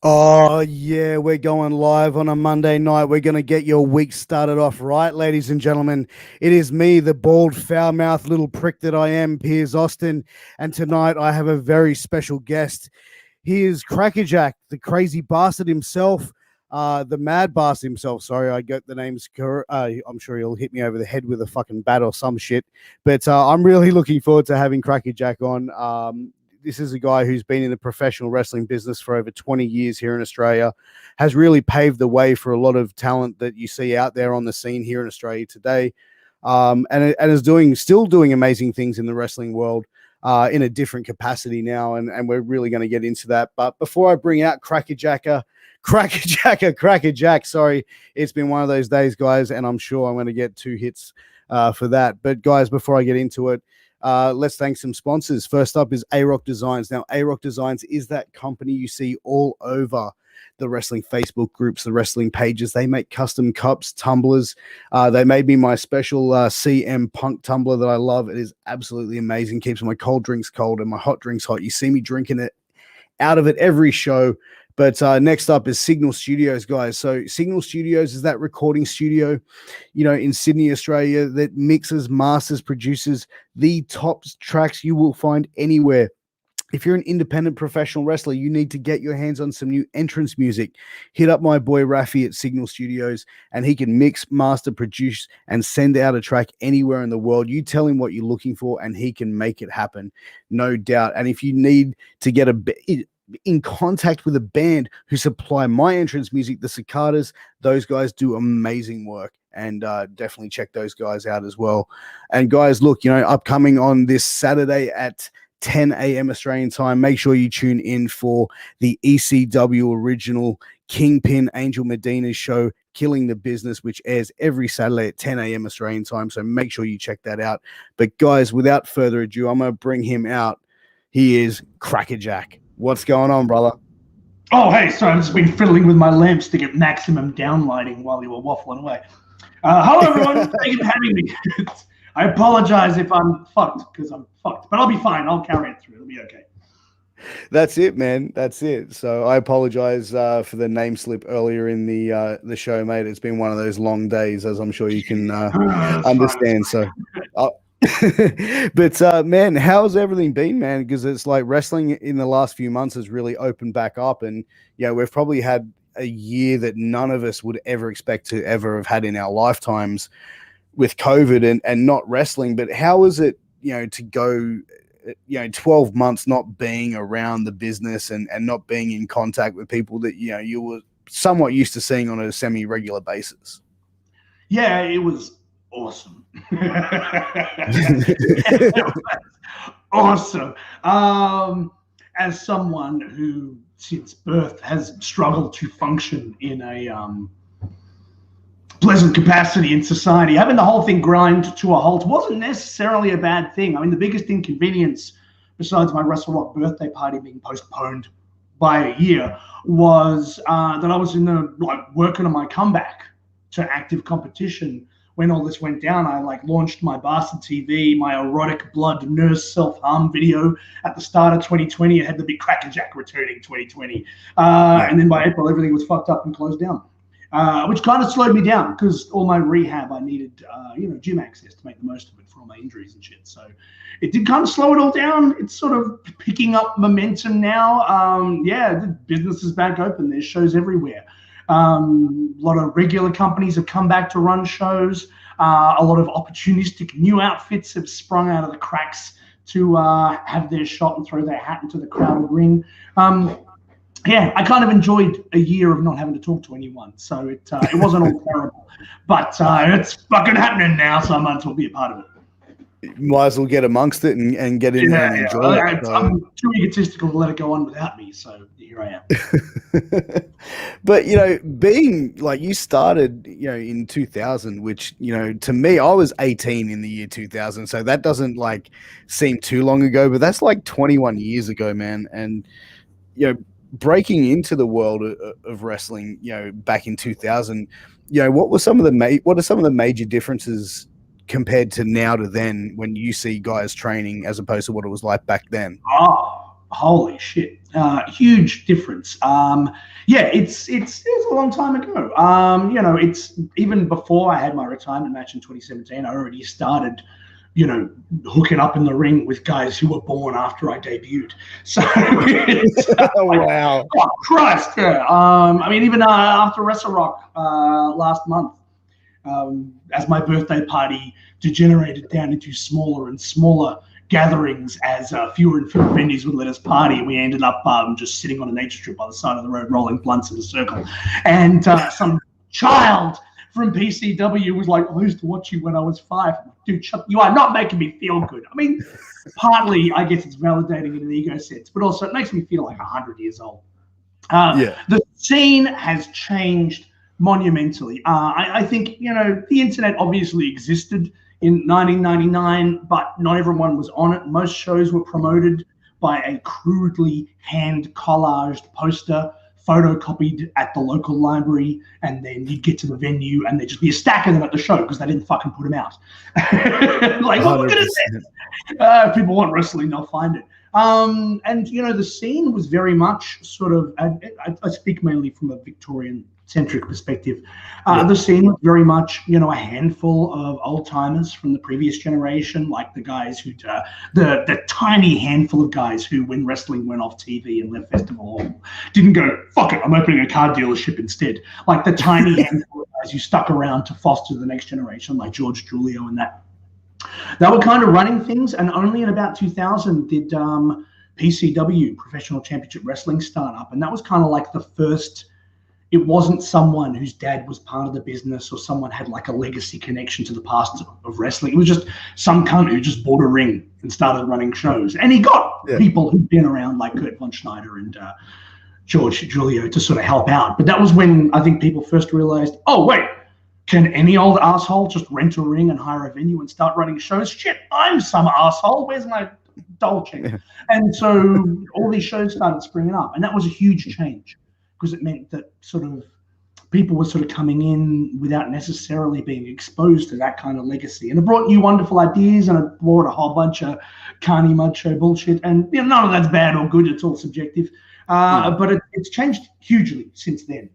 Oh, yeah, we're going live on a Monday night. We're going to get your week started off right, ladies and gentlemen. It is me, the bald, foul-mouthed little prick that I am, Piers Austin. And tonight I have a very special guest. He is KrackerJak, the crazy bastard himself, the mad bastard himself. Sorry, I got the names correct. I'm sure he'll hit me over the head with a fucking bat or some shit. But I'm really looking forward to having KrackerJak on. This is a guy who's been in the professional wrestling business for over 20 years here in Australia, has really paved the way for a lot of talent that you see out there on the scene here in Australia today, and is still doing amazing things in the wrestling world in a different capacity now, and we're really going to get into that. But before I bring out KrackerJak, sorry, it's been one of those days, guys, and I'm sure I'm going to get 2 hits for that. But guys, before I get into it, let's thank some sponsors. First up is A-Rock Designs. Now, A-Rock Designs is that company you see all over the wrestling Facebook groups, the wrestling pages. They make custom cups, tumblers. They made me my special CM Punk tumbler that I love. It is absolutely amazing. Keeps my cold drinks cold and my hot drinks hot. You see me drinking it out of it every show. But next up is Signal Studios, guys. So Signal Studios is that recording studio, in Sydney, Australia, that mixes, masters, produces the top tracks you will find anywhere. If you're an independent professional wrestler, you need to get your hands on some new entrance music. Hit up my boy Rafi at Signal Studios, and he can mix, master, produce, and send out a track anywhere in the world. You tell him what you're looking for, and he can make it happen, no doubt. And if you need to get in contact with a band who supply my entrance music, the Cicadas, those guys do amazing work, and definitely check those guys out as well. And guys, look, upcoming on this Saturday at 10 a.m. Australian time, make sure you tune in for the ECW original Kingpin Angel Medina's show, Killing the Business, which airs every Saturday at 10 a.m. Australian time. So make sure you check that out. But guys, without further ado, I'm going to bring him out. He is KrackerJak. What's going on, brother? Oh, hey, sorry, I've just been fiddling with my lamps to get maximum downlighting while you were waffling away. Hello, everyone. Thank you for having me. I apologize if I'm fucked, because I'm fucked. But I'll be fine. I'll carry it through. It'll be okay. That's it, man. That's it. So I apologize for the name slip earlier in the show, mate. It's been one of those long days, as I'm sure you can understand. So... But man, how's everything been, man? Because it's like wrestling in the last few months has really opened back up, and we've probably had a year that none of us would ever expect to ever have had in our lifetimes with COVID and not wrestling. But how is it, to go 12 months not being around the business and not being in contact with people that you were somewhat used to seeing on a semi-regular basis? Yeah, it was awesome. Awesome. As someone who since birth has struggled to function in a pleasant capacity in society, having the whole thing grind to a halt wasn't necessarily a bad thing. I mean, the biggest inconvenience, besides my Wrestle Rock birthday party being postponed by a year, was that I was working on my comeback to active competition. When all this went down, I launched my Bastard TV, my erotic blood nurse self-harm video at the start of 2020. I had the big KrackerJak returning 2020. And then by April, everything was fucked up and closed down, which kind of slowed me down because all my rehab, I needed, gym access to make the most of it for all my injuries and shit. So it did kind of slow it all down. It's sort of picking up momentum now. The business is back open. There's shows everywhere. A lot of regular companies have come back to run shows. A lot of opportunistic new outfits have sprung out of the cracks to have their shot and throw their hat into the crowded ring. I kind of enjoyed a year of not having to talk to anyone, so it wasn't all terrible. But it's fucking happening now, so I might as well be a part of it. Might as well get amongst it and get in there and enjoy it. So. I'm too egotistical to let it go on without me, so here I am. But, being like you started, in 2000, which, to me, I was 18 in the year 2000. So that doesn't seem too long ago, but that's 21 years ago, man. And, breaking into the world of wrestling, back in 2000, what are some of the major differences compared to now to then when you see guys training as opposed to what it was like back then? Oh, Holy shit. Huge difference. Yeah, it's a long time ago. You know, it's even before I had my retirement match in 2017, I already started, you know, hooking up in the ring with guys who were born after I debuted. So it's Wow. oh Christ, yeah. I mean, even after Wrestle Rock last month, as my birthday party degenerated down into smaller and smaller gatherings as fewer and fewer venues would let us party. We ended up just sitting on a nature strip by the side of the road, rolling blunts in a circle. And some child from PCW was like, I used to watch you when I was 5. Dude, you are not making me feel good. I mean, partly, I guess it's validating in an ego sense, but also it makes me feel like 100 years old. The scene has changed monumentally. I think, you know, the internet obviously existed in 1999, but not everyone was on it. Most shows were promoted by a crudely hand collaged poster, photocopied at the local library, and then you'd get to the venue and there'd just be a stack of them at the show because they didn't fucking put them out. Like, oh, look at this. People want wrestling, they'll find it. And, you know, the scene was very much sort of, I speak mainly from a Victorian-centric perspective. The scene was very much, you know, a handful of old-timers from the previous generation, like the guys who, the tiny handful of guys who, when wrestling went off TV and left Festival Hall, didn't go, fuck it, I'm opening a car dealership instead. Like the tiny handful of guys who stuck around to foster the next generation, like George Julio and that. They were kind of running things, and only in about 2000 did PCW, Professional Championship Wrestling, start up. And that was kind of like the first, it wasn't someone whose dad was part of the business or someone had like a legacy connection to the past of wrestling. It was just some cunt who just bought a ring and started running shows. And he got people who'd been around like Kurt Von Schneider and George Julio to sort of help out. But that was when I think people first realized, oh, wait, can any old asshole just rent a ring and hire a venue and start running shows? Shit, I'm some asshole. Where's my dole check? And so all these shows started springing up. And that was a huge change because it meant that sort of people were sort of coming in without necessarily being exposed to that kind of legacy. And it brought new wonderful ideas, and it brought a whole bunch of carny mud show bullshit. And you know, none of that's bad or good. It's all subjective. But it's changed hugely since then.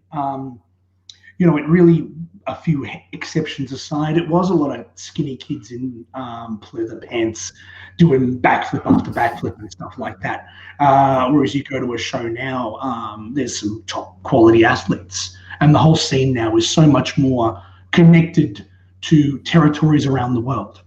You know, it really, a few exceptions aside, it was a lot of skinny kids in pleather pants doing backflip after backflip and stuff like that. Whereas you go to a show now, there's some top quality athletes, and the whole scene now is so much more connected to territories around the world.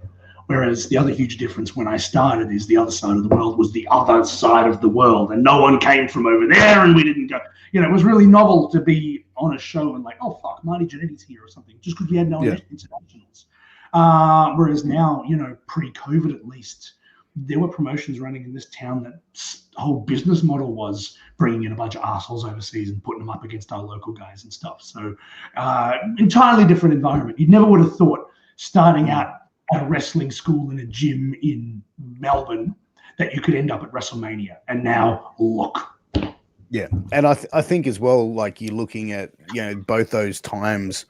Whereas the other huge difference when I started is the other side of the world was the other side of the world, and no one came from over there, and we didn't go. You know, it was really novel to be on a show and like, oh fuck, Marty Jannetty's here or something, just because we had no internationals. Whereas now, you know, pre-COVID at least, there were promotions running in this town that whole business model was bringing in a bunch of assholes overseas and putting them up against our local guys and stuff. So entirely different environment. You never would have thought starting out at a wrestling school in a gym in Melbourne that you could end up at WrestleMania. And now look. Yeah, and I think as well, like you're looking at, you know, both those times,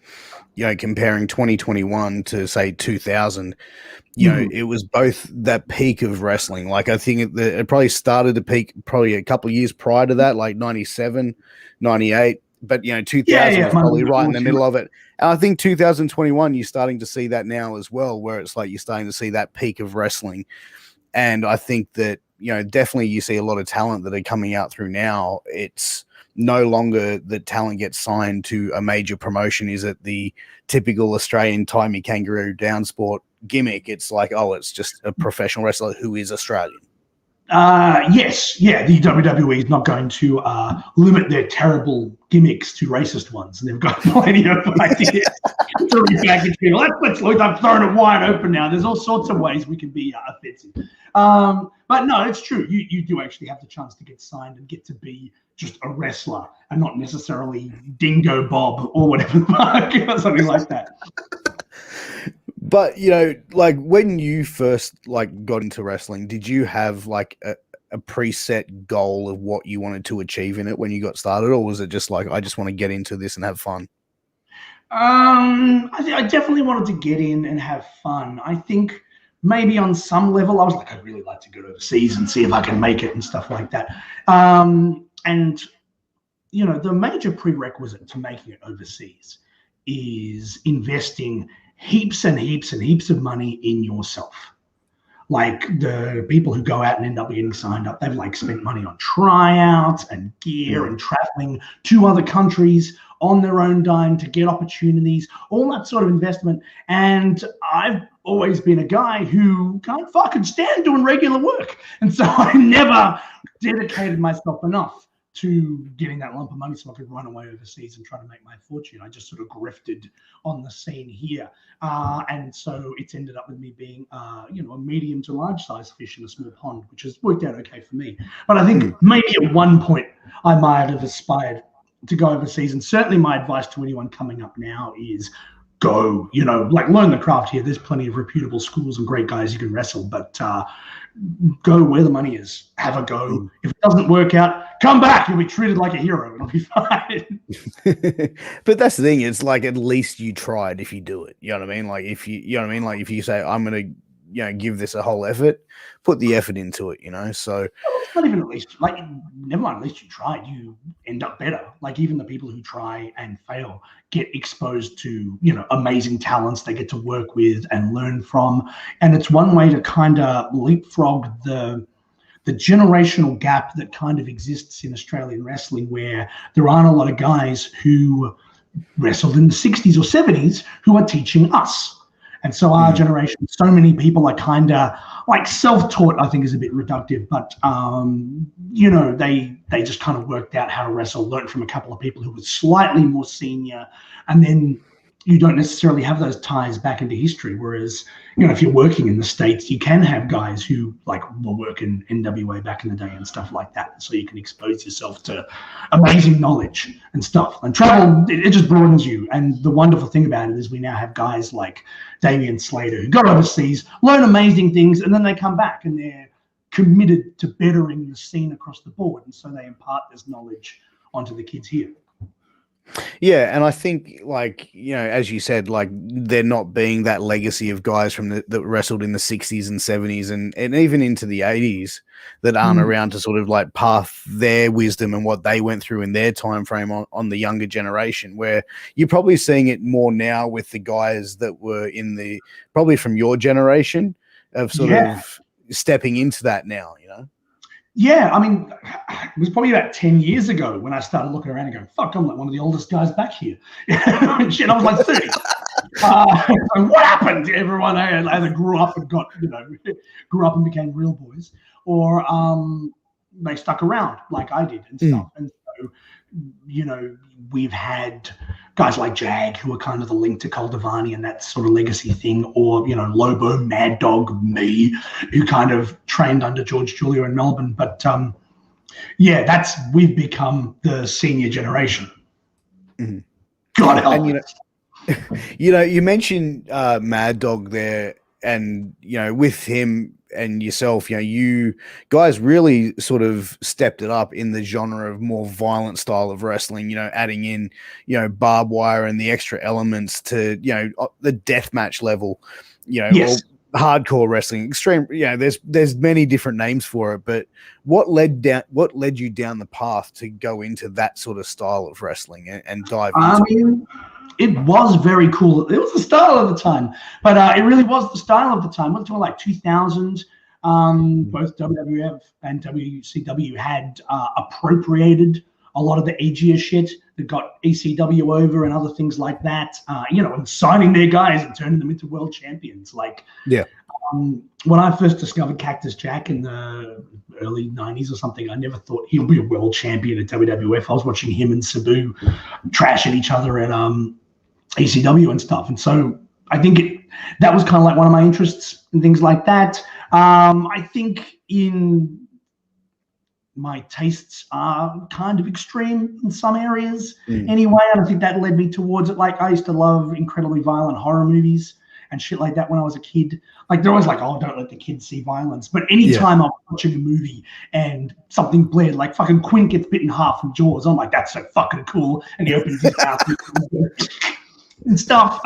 you know, comparing 2021 to say 2000, you know, it was both that peak of wrestling. Like I think it probably started to peak probably a couple of years prior to that, like 97, 98. But, you know, 2000 was probably right in the middle of it. And I think 2021, you're starting to see that now as well, where it's like you're starting to see that peak of wrestling. And I think that, you know, definitely you see a lot of talent that are coming out through now. It's no longer that talent gets signed to a major promotion. Is it the typical Australian timey kangaroo down sport gimmick? It's like, oh, it's just a professional wrestler who is Australian. Yes, yeah, the WWE is not going to limit their terrible gimmicks to racist ones, and they've got plenty of ideas to repackage people. Let's look, I've thrown it wide open now. There's all sorts of ways we can be offensive. But no, it's true. You do actually have the chance to get signed and get to be just a wrestler and not necessarily Dingo Bob or whatever the fuck, or something like that. But, you know, like when you first like got into wrestling, did you have like a preset goal of what you wanted to achieve in it when you got started? Or was it just like, I just want to get into this and have fun? I definitely wanted to get in and have fun. I think maybe on some level, I was like, I'd really like to go overseas and see if I can make it and stuff like that. And, you know, the major prerequisite to making it overseas is investing heaps and heaps and heaps of money in yourself. Like the people who go out and end up getting signed up, they've like spent money on tryouts and gear and traveling to other countries on their own dime to get opportunities, all that sort of investment. And I've always been a guy who can't fucking stand doing regular work. And so I never dedicated myself enough to getting that lump of money so I could run away overseas and try to make my fortune. I just sort of grifted on the scene here. And so it's ended up with me being, you know, a medium to large size fish in a small pond, which has worked out okay for me. But I think maybe at one point I might have aspired to go overseas. And certainly my advice to anyone coming up now is go, you know, like learn the craft here. There's plenty of reputable schools and great guys you can wrestle, but go where the money is. Have a go. If it doesn't work out, come back. You'll be treated like a hero. It'll be fine. But that's the thing. It's like at least you tried if you do it. You know what I mean? Like if you know what I mean? Like if you say, I'm going to, you know, give this a whole effort, put the effort into it, you know? So it's not even at least, like, never mind, at least you tried, you end up better. Like even the people who try and fail get exposed to, you know, amazing talents they get to work with and learn from. And it's one way to kind of leapfrog the generational gap that kind of exists in Australian wrestling, where there aren't a lot of guys who wrestled in the 60s or 70s who are teaching us. And so our generation, so many people are kind of like self-taught, I think is a bit reductive, but, you know, they just kind of worked out how to wrestle, learned from a couple of people who were slightly more senior, and then you don't necessarily have those ties back into history. Whereas, you know, if you're working in the States, you can have guys who like will work in NWA back in the day and stuff like that. So you can expose yourself to amazing knowledge and stuff. And travel, it just broadens you. And the wonderful thing about it is we now have guys like Damian Slater who go overseas, learn amazing things, and then they come back and they're committed to bettering the scene across the board. And so they impart this knowledge onto the kids here. Yeah, and I think, like, you know, as you said, like, there not being that legacy of guys from that wrestled in the 60s and 70s and even into the 80s that aren't around to sort of like path their wisdom and what they went through in their time frame on the younger generation, where you're probably seeing it more now with the guys that were in the probably from your generation of sort of stepping into that now, you know? Yeah, I mean, it was probably about 10 years ago when I started looking around and going, fuck, I'm like one of the oldest guys back here. And shit, I was like 30. So what happened to everyone? I either grew up and got, you know, grew up and became real boys, or they stuck around like I did and stuff. And so, you know, we've had guys like Jag who are kind of the link to Coldavani and that sort of legacy thing, or, you know, Lobo, Mad Dog, me, who kind of trained under George Julia in Melbourne. But yeah, we've become the senior generation. God help. And, you know, you mentioned Mad Dog there, and, you know, with him and yourself, you know, you guys really sort of stepped it up in the genre of more violent style of wrestling, you know, adding in, you know, barbed wire and the extra elements to, you know, the deathmatch level, you know, or hardcore wrestling, extreme, you know, there's many different names for it, but what led you down the path to go into that sort of style of wrestling and dive into it? It was very cool. It was the style of the time, but it really was the style of the time. We're talking like 2000. Both WWF and WCW had appropriated a lot of the edgier shit that got ECW over and other things like that, you know, and signing their guys and turning them into world champions. Like, when I first discovered Cactus Jack in the early 90s or something, I never thought he'll be a world champion at WWF. I was watching him and Sabu trash at each other at ECW and stuff. And so I think that was kind of like one of my interests and things like that. I think my tastes are kind of extreme in some areas anyway. And I think that led me towards it. Like, I used to love incredibly violent horror movies and shit like that when I was a kid. Like, they're always like, oh, don't let the kids see violence. But anytime I'm watching a movie and something bled, like fucking Quint gets bitten in half from Jaws, I'm like, that's so fucking cool. And he opens his mouth and stuff.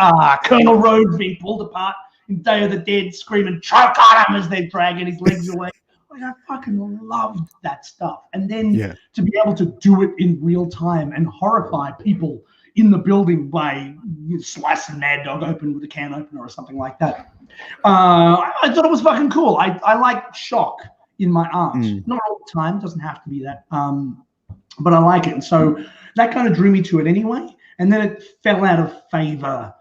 Colonel Rhodes being pulled apart in Day of the Dead screaming, choke on him as they're dragging his legs away. Like, I fucking loved that stuff. And then to be able to do it in real time and horrify people in the building by slicing Mad Dog open with a can opener or something like that. I thought it was fucking cool. I like shock in my art. Not all the time, doesn't have to be that. But I like it. And so that kind of drew me to it anyway. And then it fell out of favor.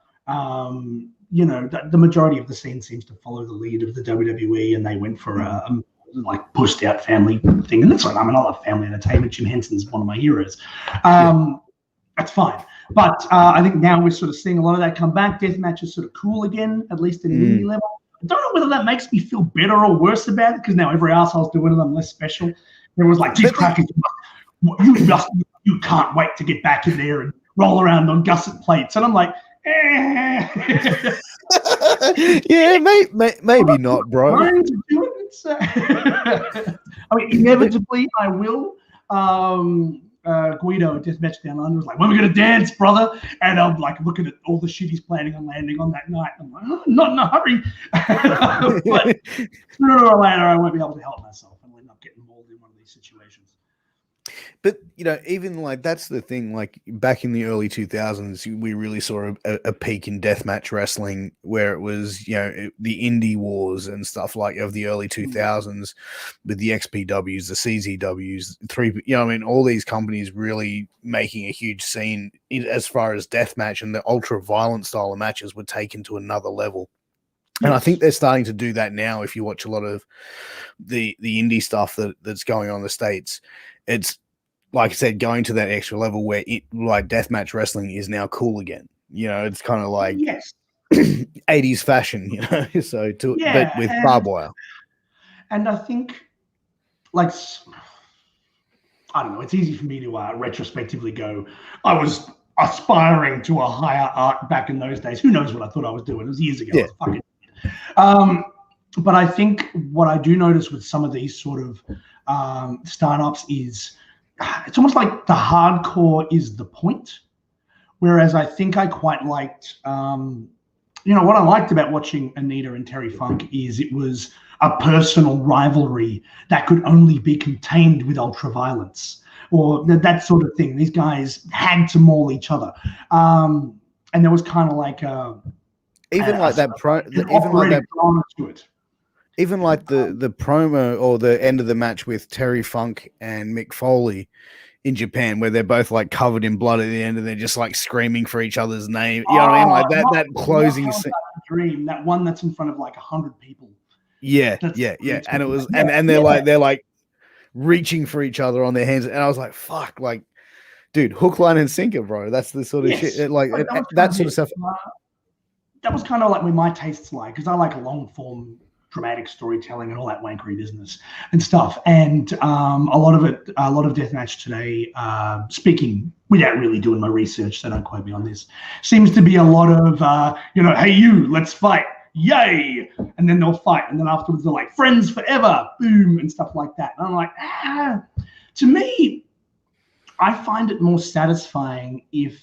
You know, the majority of the scene seems to follow the lead of the WWE, and they went for a like pushed out family thing. And that's like, I mean, I love family entertainment. Jim Henson's one of my heroes. That's fine. But I think now we're sort of seeing a lot of that come back. Deathmatch is sort of cool again, at least at an indie level. I don't know whether that makes me feel better or worse about it, because now every asshole's doing them less special. Everyone's like, geez, Crackers, you can't wait to get back in there and roll around on gusset plates. And I'm like, yeah, maybe not, bro. I mean, inevitably I will. Guido at Deathmatch Down Under was like, when are we going to dance, brother? And I'm like looking at all the shit he's planning on landing on that night. I'm like, oh, not in a hurry. But sooner or later, I won't be able to help myself and end up getting mauled in one of these situations. But, you know, even like that's the thing, like back in the early 2000s, we really saw a peak in deathmatch wrestling where it was, you know, the indie wars and stuff like of the early 2000s with the XPWs, the CZWs, you know, I mean, all these companies really making a huge scene as far as deathmatch, and the ultra violent style of matches were taken to another level. And I think they're starting to do that now. If you watch a lot of the indie stuff that's going on in the States, it's, like I said, going to that extra level where like deathmatch wrestling is now cool again. You know, it's kind of like 80s fashion, you know, so but with barbed wire. And I think, like, I don't know, it's easy for me to retrospectively go, I was aspiring to a higher art back in those days. Who knows what I thought I was doing? It was years ago. But I think what I do notice with some of these sort of startups is it's almost like the hardcore is the point. Whereas I think I quite liked, you know, what I liked about watching Anita and Terry Funk is it was a personal rivalry that could only be contained with ultra violence or that sort of thing. These guys had to maul each other. And there was kind of like even like that the promo or the end of the match with Terry Funk and Mick Foley in Japan, where they're both like covered in blood at the end and they're just like screaming for each other's name. You know what I mean? Like that closing scene. Dream, that one that's in front of like 100 people. Yeah. And it was, and they're like reaching for each other on their hands. And I was like, fuck, like, dude, hook, line, and sinker, bro. That's the sort of shit. That sort of stuff. That was kind of like where my tastes lie, because I like long form dramatic storytelling and all that wankery business and stuff. And a lot of deathmatch today, speaking without really doing my research, so don't quote me on this, seems to be a lot of, you know, hey, you, let's fight. Yay. And then they'll fight. And then afterwards they're like, friends forever. Boom. And stuff like that. And I'm like, to me, I find it more satisfying if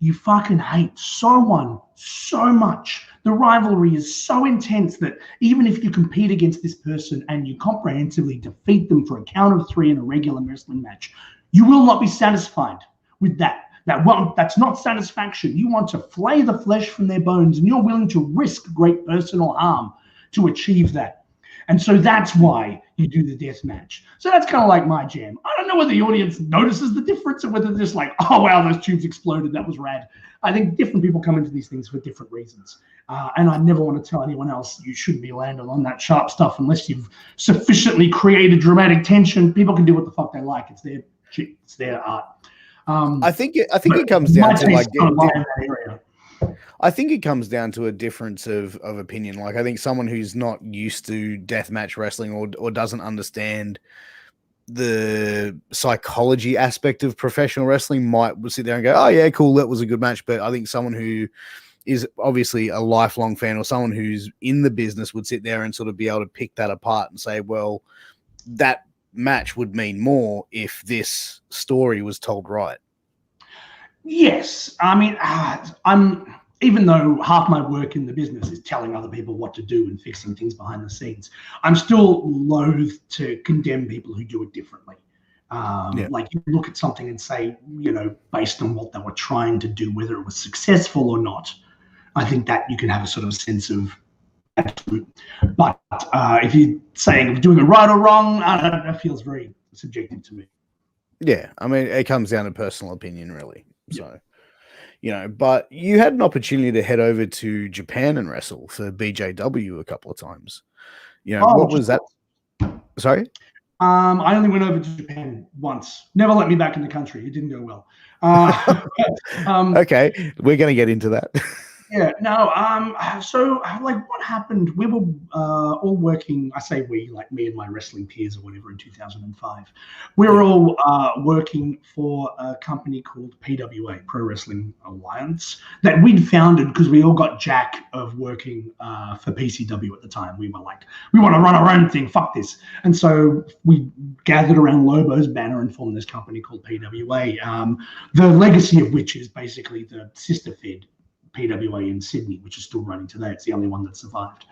you fucking hate someone so much. The rivalry is so intense that even if you compete against this person and you comprehensively defeat them for a count of 3 in a regular wrestling match, you will not be satisfied with that. That's not satisfaction. You want to flay the flesh from their bones, and you're willing to risk great personal harm to achieve that. And so that's why you do the death match. So that's kind of like my jam. I don't know whether the audience notices the difference or whether they're just like, oh, wow, those tubes exploded. That was rad. I think different people come into these things for different reasons. And I never want to tell anyone else you shouldn't be landing on that sharp stuff unless you've sufficiently created dramatic tension. People can do what the fuck they like. It's their shit. It's their art. I think it comes down to like I think it comes down to a difference of opinion. Like I think someone who's not used to deathmatch wrestling or doesn't understand the psychology aspect of professional wrestling might sit there and go, oh yeah, cool, that was a good match. But I think someone who is obviously a lifelong fan or someone who's in the business would sit there and sort of be able to pick that apart and say, well, that match would mean more if this story was told right. Yes. I mean, even though half my work in the business is telling other people what to do and fixing things behind the scenes, I'm still loath to condemn people who do it differently. Like you look at something and say, based on what they were trying to do, whether it was successful or not, I think that you can have a sort of sense of absolute. But if you're saying doing it right or wrong, that feels very subjective to me. Yeah, I mean, it comes down to personal opinion, really. So, but you had an opportunity to head over to Japan and wrestle for BJW a couple of times. What was that? Sorry? I only went over to Japan once. Never let me back in the country. It didn't go well. Okay, we're going to get into that. Yeah, no. So what happened? We were all working. I say we, like me and my wrestling peers or whatever, in 2005. We were all working for a company called PWA, Pro Wrestling Alliance, that we'd founded because we all got jack of working for PCW at the time. We were like, we want to run our own thing. Fuck this. And so we gathered around Lobo's banner and formed this company called PWA. The legacy of which is basically the sister fed PWA in Sydney, which is still running today. It's the only one that survived.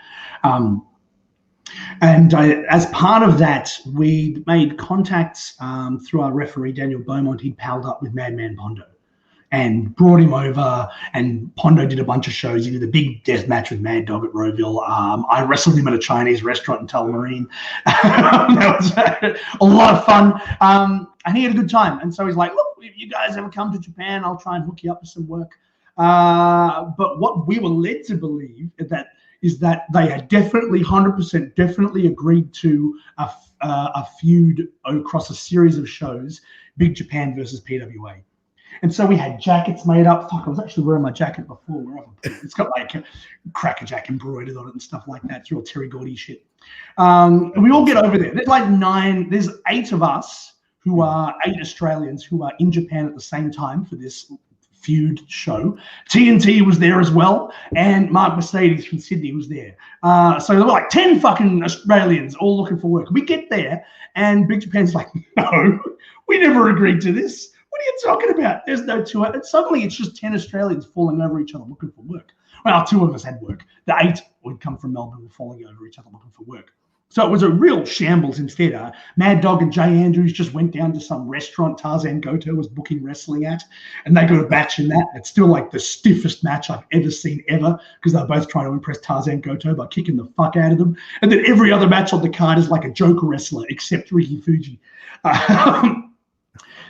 As part of that, we made contacts through our referee, Daniel Beaumont. He palled up with Madman Pondo and brought him over, and Pondo did a bunch of shows. He did a big death match with Mad Dog at Rowville. I wrestled him at a Chinese restaurant in Tullamarine. That was a lot of fun. And he had a good time. And so he's like, look, if you guys ever come to Japan, I'll try and hook you up with some work. But what we were led to believe is that they had 100% definitely agreed to a feud across a series of shows, Big Japan versus PWA. And so we had jackets made up. Fuck, I was actually wearing my jacket before. It's got like KrackerJak embroidered on it and stuff like that. It's real Terry Gordy shit. And we all get over there. There's 8 of us who are 8 Australians who are in Japan at the same time for this feud show. TNT was there as well, and Mark Mercedes from Sydney was there. So there were like 10 fucking Australians all looking for work. We get there, and Big Japan's like, no, we never agreed to this. What are you talking about? There's no tour. And suddenly it's just 10 Australians falling over each other looking for work. Well, 2 of us had work. The 8 would come from Melbourne were falling over each other looking for work. So it was a real shambles instead. Mad Dog and Jay Andrews just went down to some restaurant Tarzan Goto was booking wrestling at, and they got a match in that. It's still like the stiffest match I've ever seen ever, because they're both trying to impress Tarzan Goto by kicking the fuck out of them. And then every other match on the card is like a Joker wrestler except Ricky Fuji.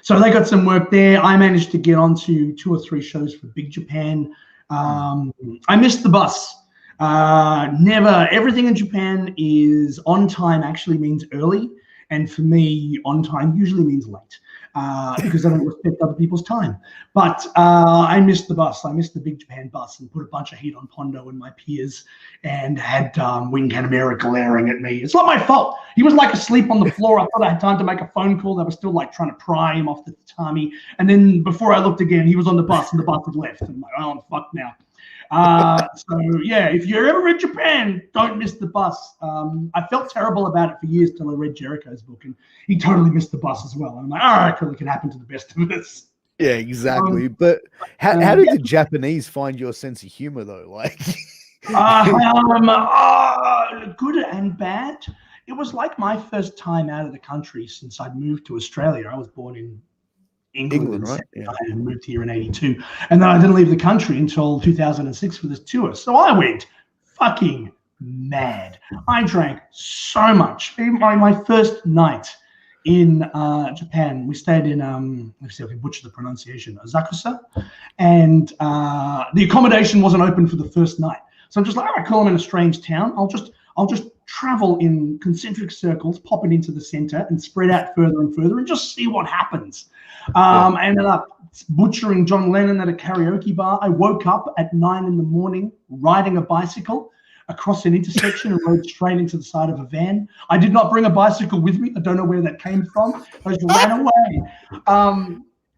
So they got some work there. I managed to get onto 2 or 3 shows for Big Japan. I missed the bus. Never. Everything in Japan is on time actually means early, and for me, on time usually means late, because I don't respect other people's time. But I missed the bus. I missed the Big Japan bus and put a bunch of heat on Pondo and my peers, and had Wing Kanemaru glaring at me. It's not my fault. He was like asleep on the floor. I thought I had time to make a phone call. They were still like trying to pry him off the tatami. And then before I looked again, he was on the bus and the bus had left. And I'm like, oh, I'm fucked now. So yeah, if you're ever in Japan, don't miss the bus. I felt terrible about it for years till I read Jericho's book, and he totally missed the bus as well. And I'm like, all right, cool, it can happen to the best of us. Yeah, exactly. But how did the Japanese find your sense of humor though? Like, good and bad. It was like my first time out of the country since I'd moved to Australia. I was born in England, right? Yeah. I moved here in 82, and then I didn't leave the country until 2006 for this tour. So I went fucking mad. I drank so much. My first night in Japan, we stayed in let's see if I can butcher the pronunciation, Asakusa, and the accommodation wasn't open for the first night. So I'm just like, all right, cool, I'm in a strange town. I'll just travel in concentric circles, pop it into the center and spread out further and further and just see what happens. I ended up butchering John Lennon at a karaoke bar. I woke up at 9 a.m. riding a bicycle across an intersection and rode straight into the side of a van. I did not bring a bicycle with me. I don't know where that came from. I just ran away.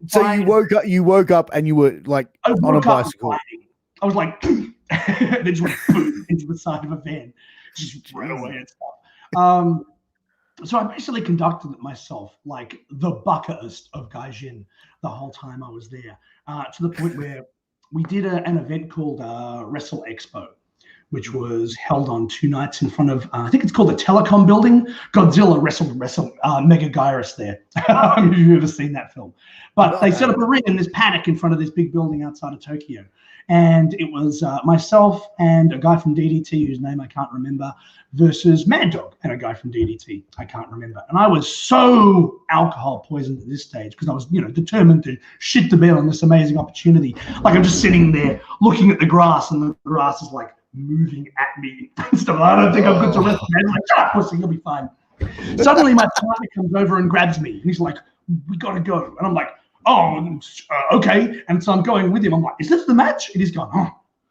So you woke up and you were like on a bicycle. I was like, then just went boom into the side of a van. Just ran away and stuff. So I basically conducted it myself, like the bucketist of Gaijin, the whole time I was there, to the point where we did an event called Wrestle Expo, which was held on 2 nights in front of, I think it's called the Telecom Building. Godzilla wrestled Mega Gyrus there. If you've ever seen that film. But they set up a ring in this paddock in front of this big building outside of Tokyo. And it was myself and a guy from DDT, whose name I can't remember, versus Mad Dog and a guy from DDT, I can't remember. And I was so alcohol poisoned at this stage because I was, determined to shit the bed on this amazing opportunity. Like I'm just sitting there looking at the grass, and the grass is like moving at me and stuff. I don't think I'm good to wrestle. I'm like, shut up, pussy, you'll be fine. Suddenly my partner comes over and grabs me, and he's like, we gotta go. And I'm like, oh, okay. And so I'm going with him. I'm like, is this the match? And he's going,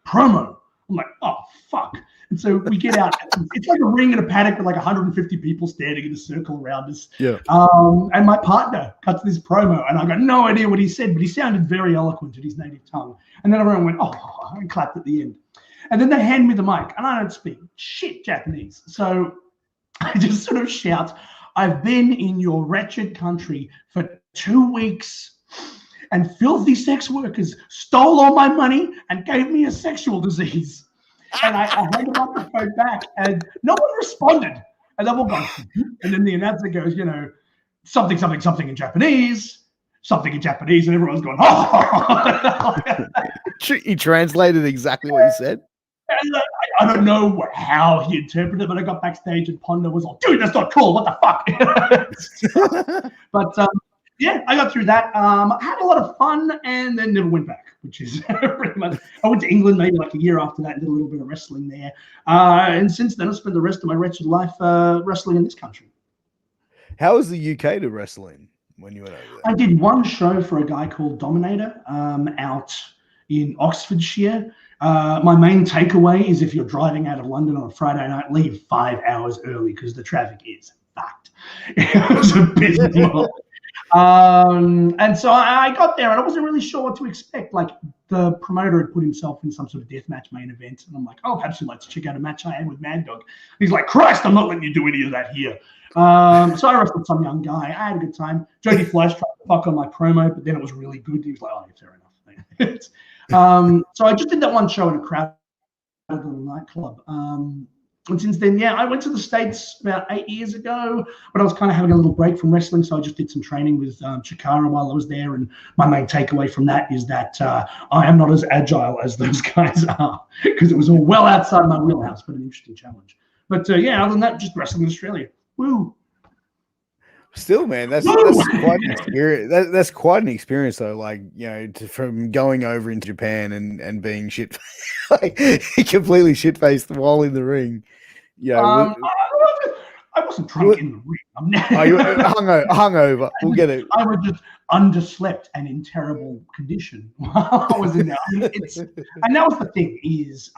promo. I'm like, oh, fuck. And so we get out. It's like a ring in a paddock with like 150 people standing in a circle around us. Yeah. And my partner cuts this promo, and I got no idea what he said, but he sounded very eloquent in his native tongue. And then everyone went, oh, and clapped at the end. And then they hand me the mic, and I don't speak shit Japanese. So I just sort of shout, I've been in your wretched country for 2 weeks, and filthy sex workers stole all my money and gave me a sexual disease. And I handed the microphone back, and no one responded. And they've all gone, and then the announcer goes, something, something, something in Japanese, something in Japanese, and everyone's going, oh. He translated exactly what he said. And I don't know how he interpreted it, but I got backstage and Ponda was like, dude, that's not cool. What the fuck? But yeah, I got through that. I had a lot of fun and then never went back, which is pretty much. I went to England maybe like a year after that and did a little bit of wrestling there. And since then, I spent the rest of my wretched life wrestling in this country. How was the UK to wrestle in when you went over there? I did one show for a guy called Dominator out in Oxfordshire. My main takeaway is if you're driving out of London on a Friday night, leave 5 hours early because the traffic is fucked. It was abysmal. And so I got there and I wasn't really sure what to expect. Like the promoter had put himself in some sort of deathmatch main event, and I'm like, oh, perhaps you'd like to check out a match I had with Mad Dog. He's like, Christ, I'm not letting you do any of that here. So I wrestled some young guy. I had a good time. Jody Fleisch tried to fuck on my promo, but then it was really good. He was like, oh, yeah, fair enough. So I just did that one show in a crowded little nightclub. And since then, yeah, I went to the States about 8 years ago, but I was kind of having a little break from wrestling, so I just did some training with Chikara while I was there. And my main takeaway from that is that I am not as agile as those guys are, because it was all well outside my wheelhouse, but an interesting challenge. But yeah, other than that, just wrestling in Australia. Woo! Still, man, that's quite an experience. That's quite an experience, though. Like, from going over into Japan and being shit, like completely shit faced while in the ring. I wasn't drunk in the ring. Hungover. We'll get it. I was just underslept and in terrible condition while I was in there. I mean, and that was the thing is,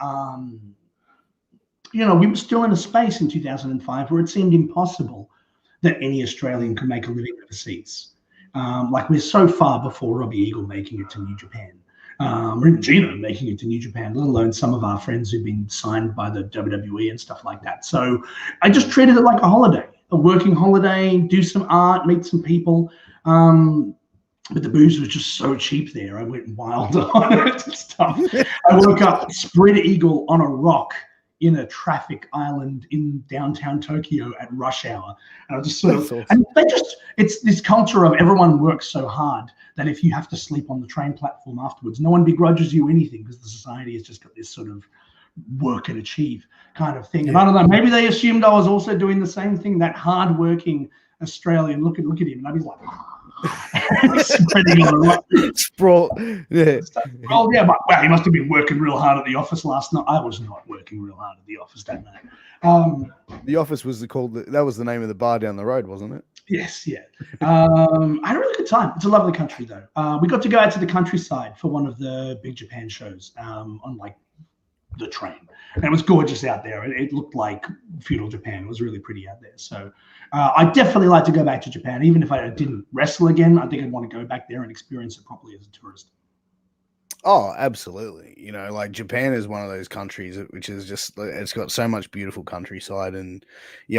we were still in a space in 2005 where it seemed impossible that any Australian could make a living overseas. Like we're so far before Robbie Eagle making it to New Japan, or even Gino making it to New Japan, let alone some of our friends who've been signed by the WWE and stuff like that. So I just treated it like a holiday, a working holiday, do some art, meet some people. But the booze was just so cheap there. I went wild on it and stuff. I woke up spread eagle on a rock in a traffic island in downtown Tokyo at rush hour. And I just and it's this culture of everyone works so hard that if you have to sleep on the train platform afterwards, no one begrudges you anything because the society has just got this sort of work and achieve kind of thing. And I don't know, maybe they assumed I was also doing the same thing, that hard-working Australian, look at him, and I'd be like, spreading on a rock. Sprawl. Yeah. Oh yeah, but wow, he must have been working real hard at the office last night. I was not working real hard at the office that night. The office was that was the name of the bar down the road, wasn't it? Yes, yeah. I had a really good time. It's a lovely country though. We got to go out to the countryside for one of the Big Japan shows on like the train, and it was gorgeous out there. It looked like feudal Japan. It was really pretty out there. So I definitely like to go back to Japan, even if I didn't wrestle again. I think I'd want to go back there and experience it properly as a tourist. Oh, absolutely. Like Japan is one of those countries which is just, it's got so much beautiful countryside. And,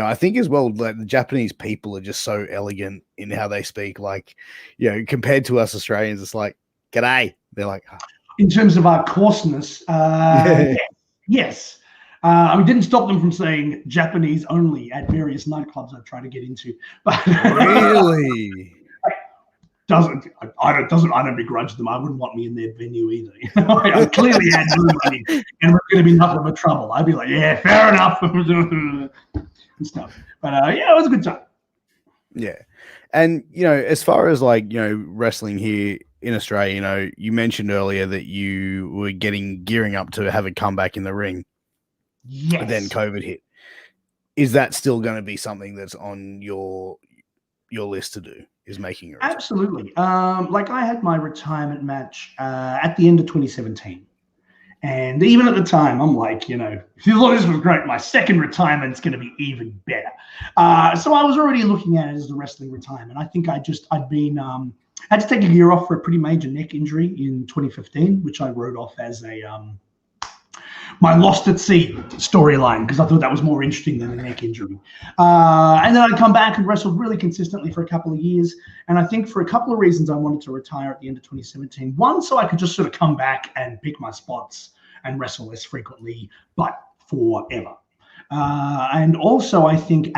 I think as well, like the Japanese people are just so elegant in how they speak. Like, compared to us Australians, it's like, g'day. They're like, in terms of our coarseness, yes. I didn't stop them from saying Japanese only at various nightclubs I've tried to get into. But really? I don't begrudge them. I wouldn't want me in their venue either. I clearly had no money and was going to be nothing but trouble. I'd be like, yeah, fair enough, and stuff. But yeah, it was a good time. Yeah, and as far as wrestling here in Australia, you mentioned earlier that you were gearing up to have a comeback in the ring. Yes. Then COVID hit. Is that still going to be something that's on your list to do? Is making a return? Absolutely. I had my retirement match at the end of 2017. And even at the time, I'm like, if you thought this was great, my second retirement's going to be even better. So I was already looking at it as the wrestling retirement. I think I had to take a year off for a pretty major neck injury in 2015, which I wrote off as my Lost at Sea storyline, because I thought that was more interesting than a neck injury. And then I'd come back and wrestled really consistently for a couple of years. And I think for a couple of reasons I wanted to retire at the end of 2017. One, so I could just sort of come back and pick my spots and wrestle less frequently, but forever. And also I think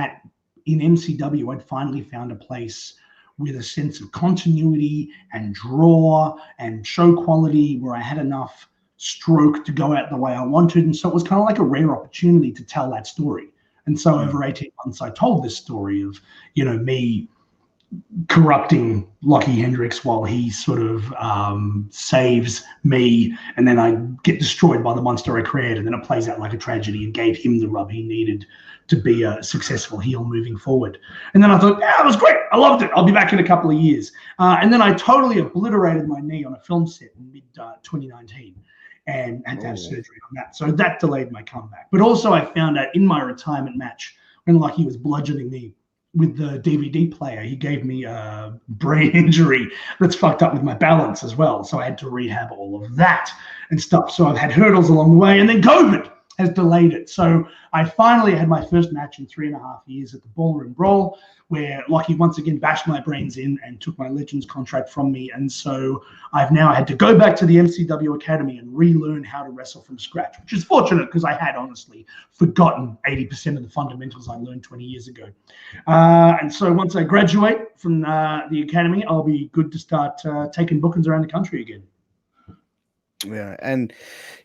in MCW, I'd finally found a place with a sense of continuity and draw and show quality where I had enough stroke to go out the way I wanted. And so it was kind of like a rare opportunity to tell that story. And so over 18 months, I told this story of, me corrupting Lockie Hendricks while he sort of saves me. And then I get destroyed by the monster I created. And then it plays out like a tragedy and gave him the rub he needed to be a successful heel moving forward. And then I thought, yeah, it was great. I loved it. I'll be back in a couple of years. And then I totally obliterated my knee on a film set in mid 2019. And had to have surgery on that. So that delayed my comeback. But also I found out in my retirement match, when Lucky was bludgeoning me with the DVD player, he gave me a brain injury that's fucked up with my balance as well. So I had to rehab all of that and stuff. So I've had hurdles along the way. And then COVID has delayed it. So I finally had my first match in 3.5 years at the Ballroom Brawl, where Lockie once again bashed my brains in and took my Legends contract from me. And so I've now had to go back to the MCW Academy and relearn how to wrestle from scratch, which is fortunate because I had honestly forgotten 80% of the fundamentals I learned 20 years ago. And so once I graduate from the Academy, I'll be good to start taking bookings around the country again. Yeah, and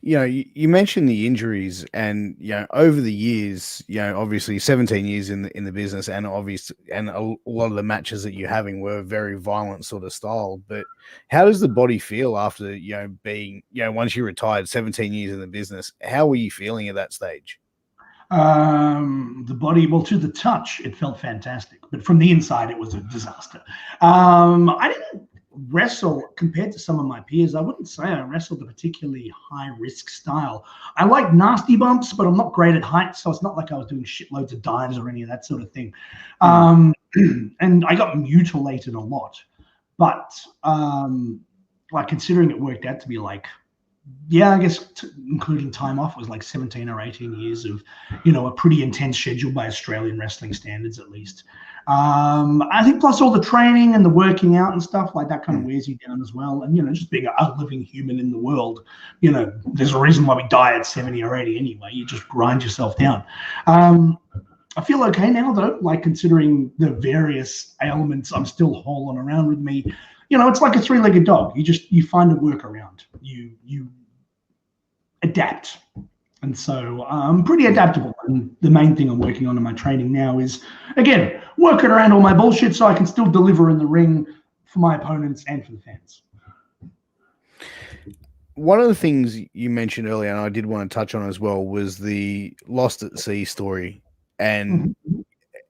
you mentioned the injuries, and over the years, obviously 17 years in the business, and a lot of the matches that you're having were very violent sort of style. But how does the body feel after being once you retired, 17 years in the business? How were you feeling at that stage? The body, well, to the touch, it felt fantastic, but from the inside, it was a disaster. I didn't wrestle compared to some of my peers. I wouldn't say I wrestled a particularly high risk style. I like nasty bumps, but I'm not great at heights, so it's not like I was doing shitloads of dives or any of that sort of thing. And I got mutilated a lot, but considering it worked out to be I guess including time off, was 17 or 18 years of a pretty intense schedule by Australian wrestling standards, at least. I think plus all the training and the working out and stuff like that kind of wears you down as well. And just being a living human in the world, there's a reason why we die at 70 or 80 anyway. You just grind yourself down. I feel okay now though, considering the various ailments I'm still hauling around with me. It's like a three-legged dog. You find a workaround. You adapt. And so I'm pretty adaptable. And the main thing I'm working on in my training now is, again, working around all my bullshit so I can still deliver in the ring for my opponents and for the fans. One of the things you mentioned earlier, and I did want to touch on as well, was the Lost at Sea story. And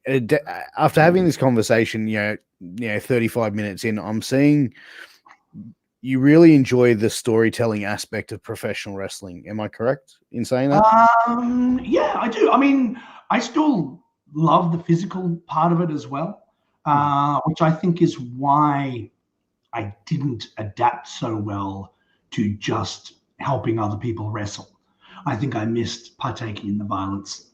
after having this conversation, 35 minutes in, I'm seeing you really enjoy the storytelling aspect of professional wrestling. Am I correct in saying that? Yeah, I do. I mean, I still love the physical part of it as well, which I think is why I didn't adapt so well to just helping other people wrestle. I think I missed partaking in the violence.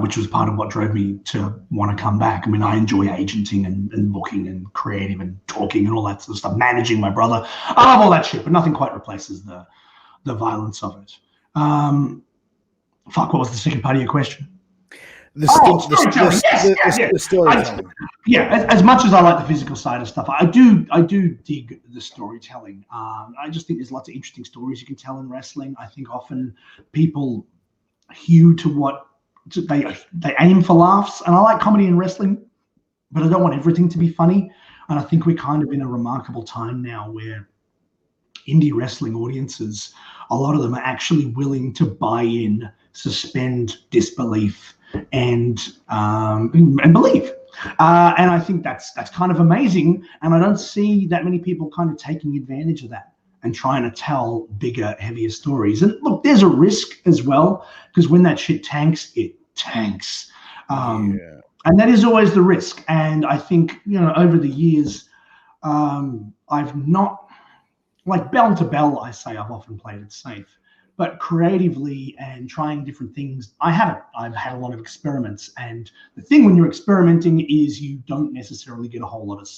which was part of what drove me to want to come back. I mean, I enjoy agenting and booking and creative and talking and all that sort of stuff, managing my brother. I love all that shit, but nothing quite replaces the violence of it. What was the second part of your question? Storytelling. The storytelling. As much as I like the physical side of stuff, I do dig the storytelling. I just think there's lots of interesting stories you can tell in wrestling. I think often people hew to what they aim for laughs, and I like comedy in wrestling, but I don't want everything to be funny. And I think we're kind of in a remarkable time now where indie wrestling audiences, a lot of them are actually willing to buy in, suspend disbelief, and believe. And I think that's kind of amazing. And I don't see that many people kind of taking advantage of that and trying to tell bigger, heavier stories. And look, there's a risk as well, because when that shit tanks, it tanks. And that is always the risk. And I think, over the years, I've not, like bell to bell, I say I've often played it safe. But creatively and trying different things, I haven't. I've had a lot of experiments. And the thing when you're experimenting is you don't necessarily get a whole lot of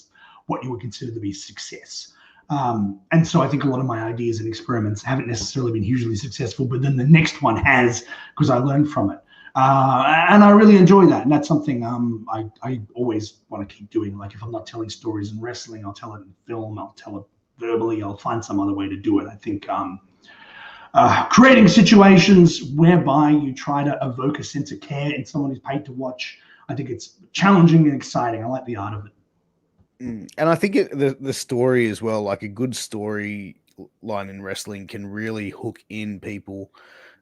what you would consider to be success. And so I think a lot of my ideas and experiments haven't necessarily been hugely successful, but then the next one has, because I learned from it. And I really enjoy that. And that's something I always want to keep doing. Like if I'm not telling stories in wrestling, I'll tell it in film, I'll tell it verbally, I'll find some other way to do it. I think creating situations whereby you try to evoke a sense of care in someone who's paid to watch, I think it's challenging and exciting. I like the art of it. And I think the story as well, like a good story line in wrestling can really hook in people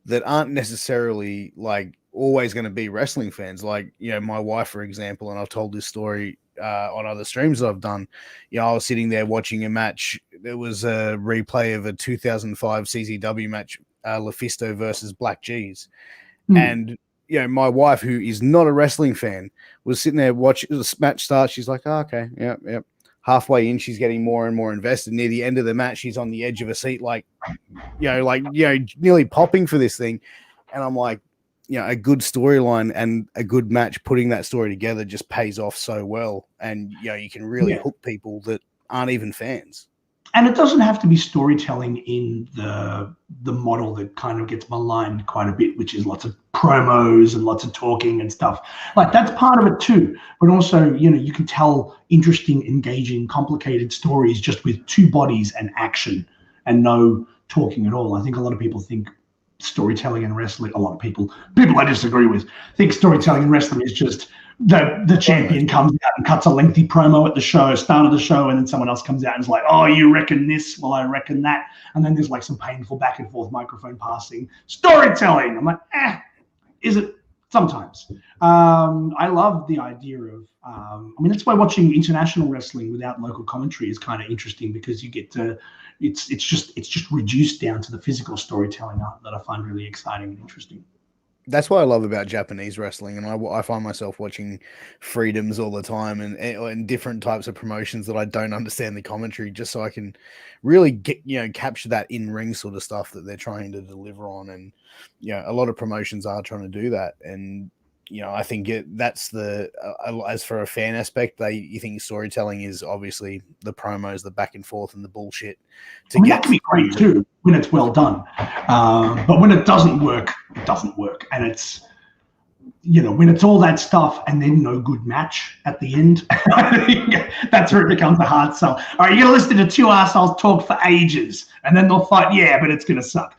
that aren't necessarily like always going to be wrestling fans. Like, my wife, for example, and I've told this story on other streams that I've done. I was sitting there watching a match. There was a replay of a 2005 CZW match, Lufisto versus Black G's. And, my wife, who is not a wrestling fan, was sitting there watching the match start. She's like, oh, okay, yep. Halfway in, she's getting more and more invested. Near the end of the match, she's on the edge of a seat, nearly popping for this thing. And I'm like, a good storyline and a good match, putting that story together just pays off so well. And, you can really hook people that aren't even fans. And it doesn't have to be storytelling in the model that kind of gets maligned quite a bit, which is lots of promos and lots of talking and stuff. Like that's part of it too. But also, you can tell interesting, engaging, complicated stories just with two bodies and action and no talking at all. I think a lot of people think storytelling in wrestling, a lot of people I disagree with, think storytelling in wrestling is just the champion comes out and cuts a lengthy promo at the start of the show, and then someone else comes out and is like, oh, you reckon this? Well, I reckon that. And then there's like some painful back and forth microphone passing. Storytelling. I'm like, is it? Sometimes. I love the idea of, that's why watching international wrestling without local commentary is kind of interesting, because you get to, it's just reduced down to the physical storytelling art that I find really exciting and interesting. That's what I love about Japanese wrestling, and I find myself watching Freedoms all the time and different types of promotions that I don't understand the commentary, just so I can really get capture that in-ring sort of stuff that they're trying to deliver on. And a lot of promotions are trying to do that, and I think that's as for a fan aspect, you think storytelling is obviously the promos, the back and forth, and the bullshit. That can be great too when it's well done, but when it doesn't work, it doesn't work, and it's when it's all that stuff and then no good match at the end. I think that's where it becomes a hard sell. All right, you're gonna listen to two assholes talk for ages, and then they'll fight. Yeah, but it's gonna suck.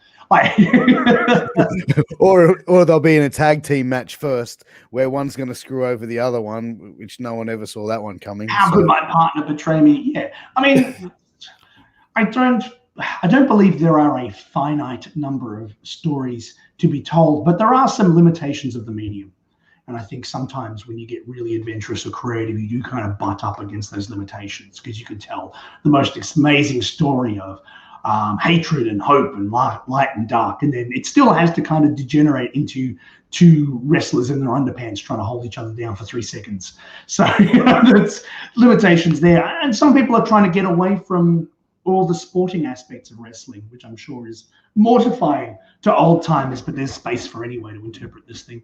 or they'll be in a tag team match first where one's going to screw over the other one, which no one ever saw that one coming. How could my partner betray me? Yeah, I don't believe there are a finite number of stories to be told, but there are some limitations of the medium. And I think sometimes when you get really adventurous or creative, you do kind of butt up against those limitations, because you can tell the most amazing story of hatred and hope and light and dark, and then it still has to kind of degenerate into two wrestlers in their underpants trying to hold each other down for 3 seconds. So there's limitations there, and some people are trying to get away from all the sporting aspects of wrestling, which I'm sure is mortifying to old timers, but there's space for any way to interpret this thing.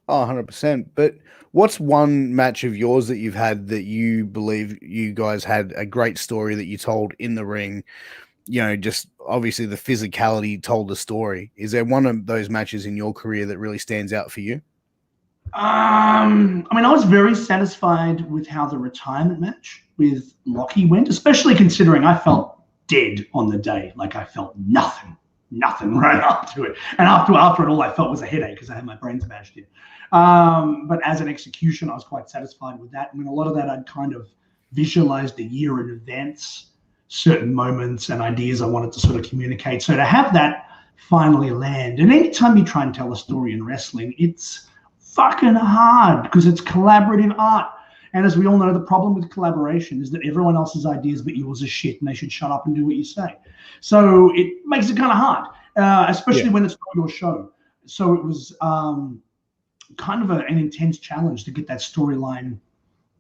Oh, 100%. But what's one match of yours that you've had that you believe you guys had a great story that you told in the ring? You know, just obviously the physicality told the story. Is there one of those matches in your career that really stands out for you? I mean, I was very satisfied with how the retirement match with Lockie went, especially considering I felt dead on the day. Like I felt nothing right up to it. And after it, all I felt was a headache because I had my brain smashed in. But as an execution, I was quite satisfied with that. I mean, a lot of that I'd kind of visualized a year in advance, certain moments and ideas I wanted to sort of communicate. So to have that finally land, and anytime you try and tell a story in wrestling, it's fucking hard because it's collaborative art. And as we all know, the problem with collaboration is that everyone else's ideas but yours are shit and they should shut up and do what you say. So it makes it kind of hard, especially when it's not your show. So it was kind of an intense challenge to get that storyline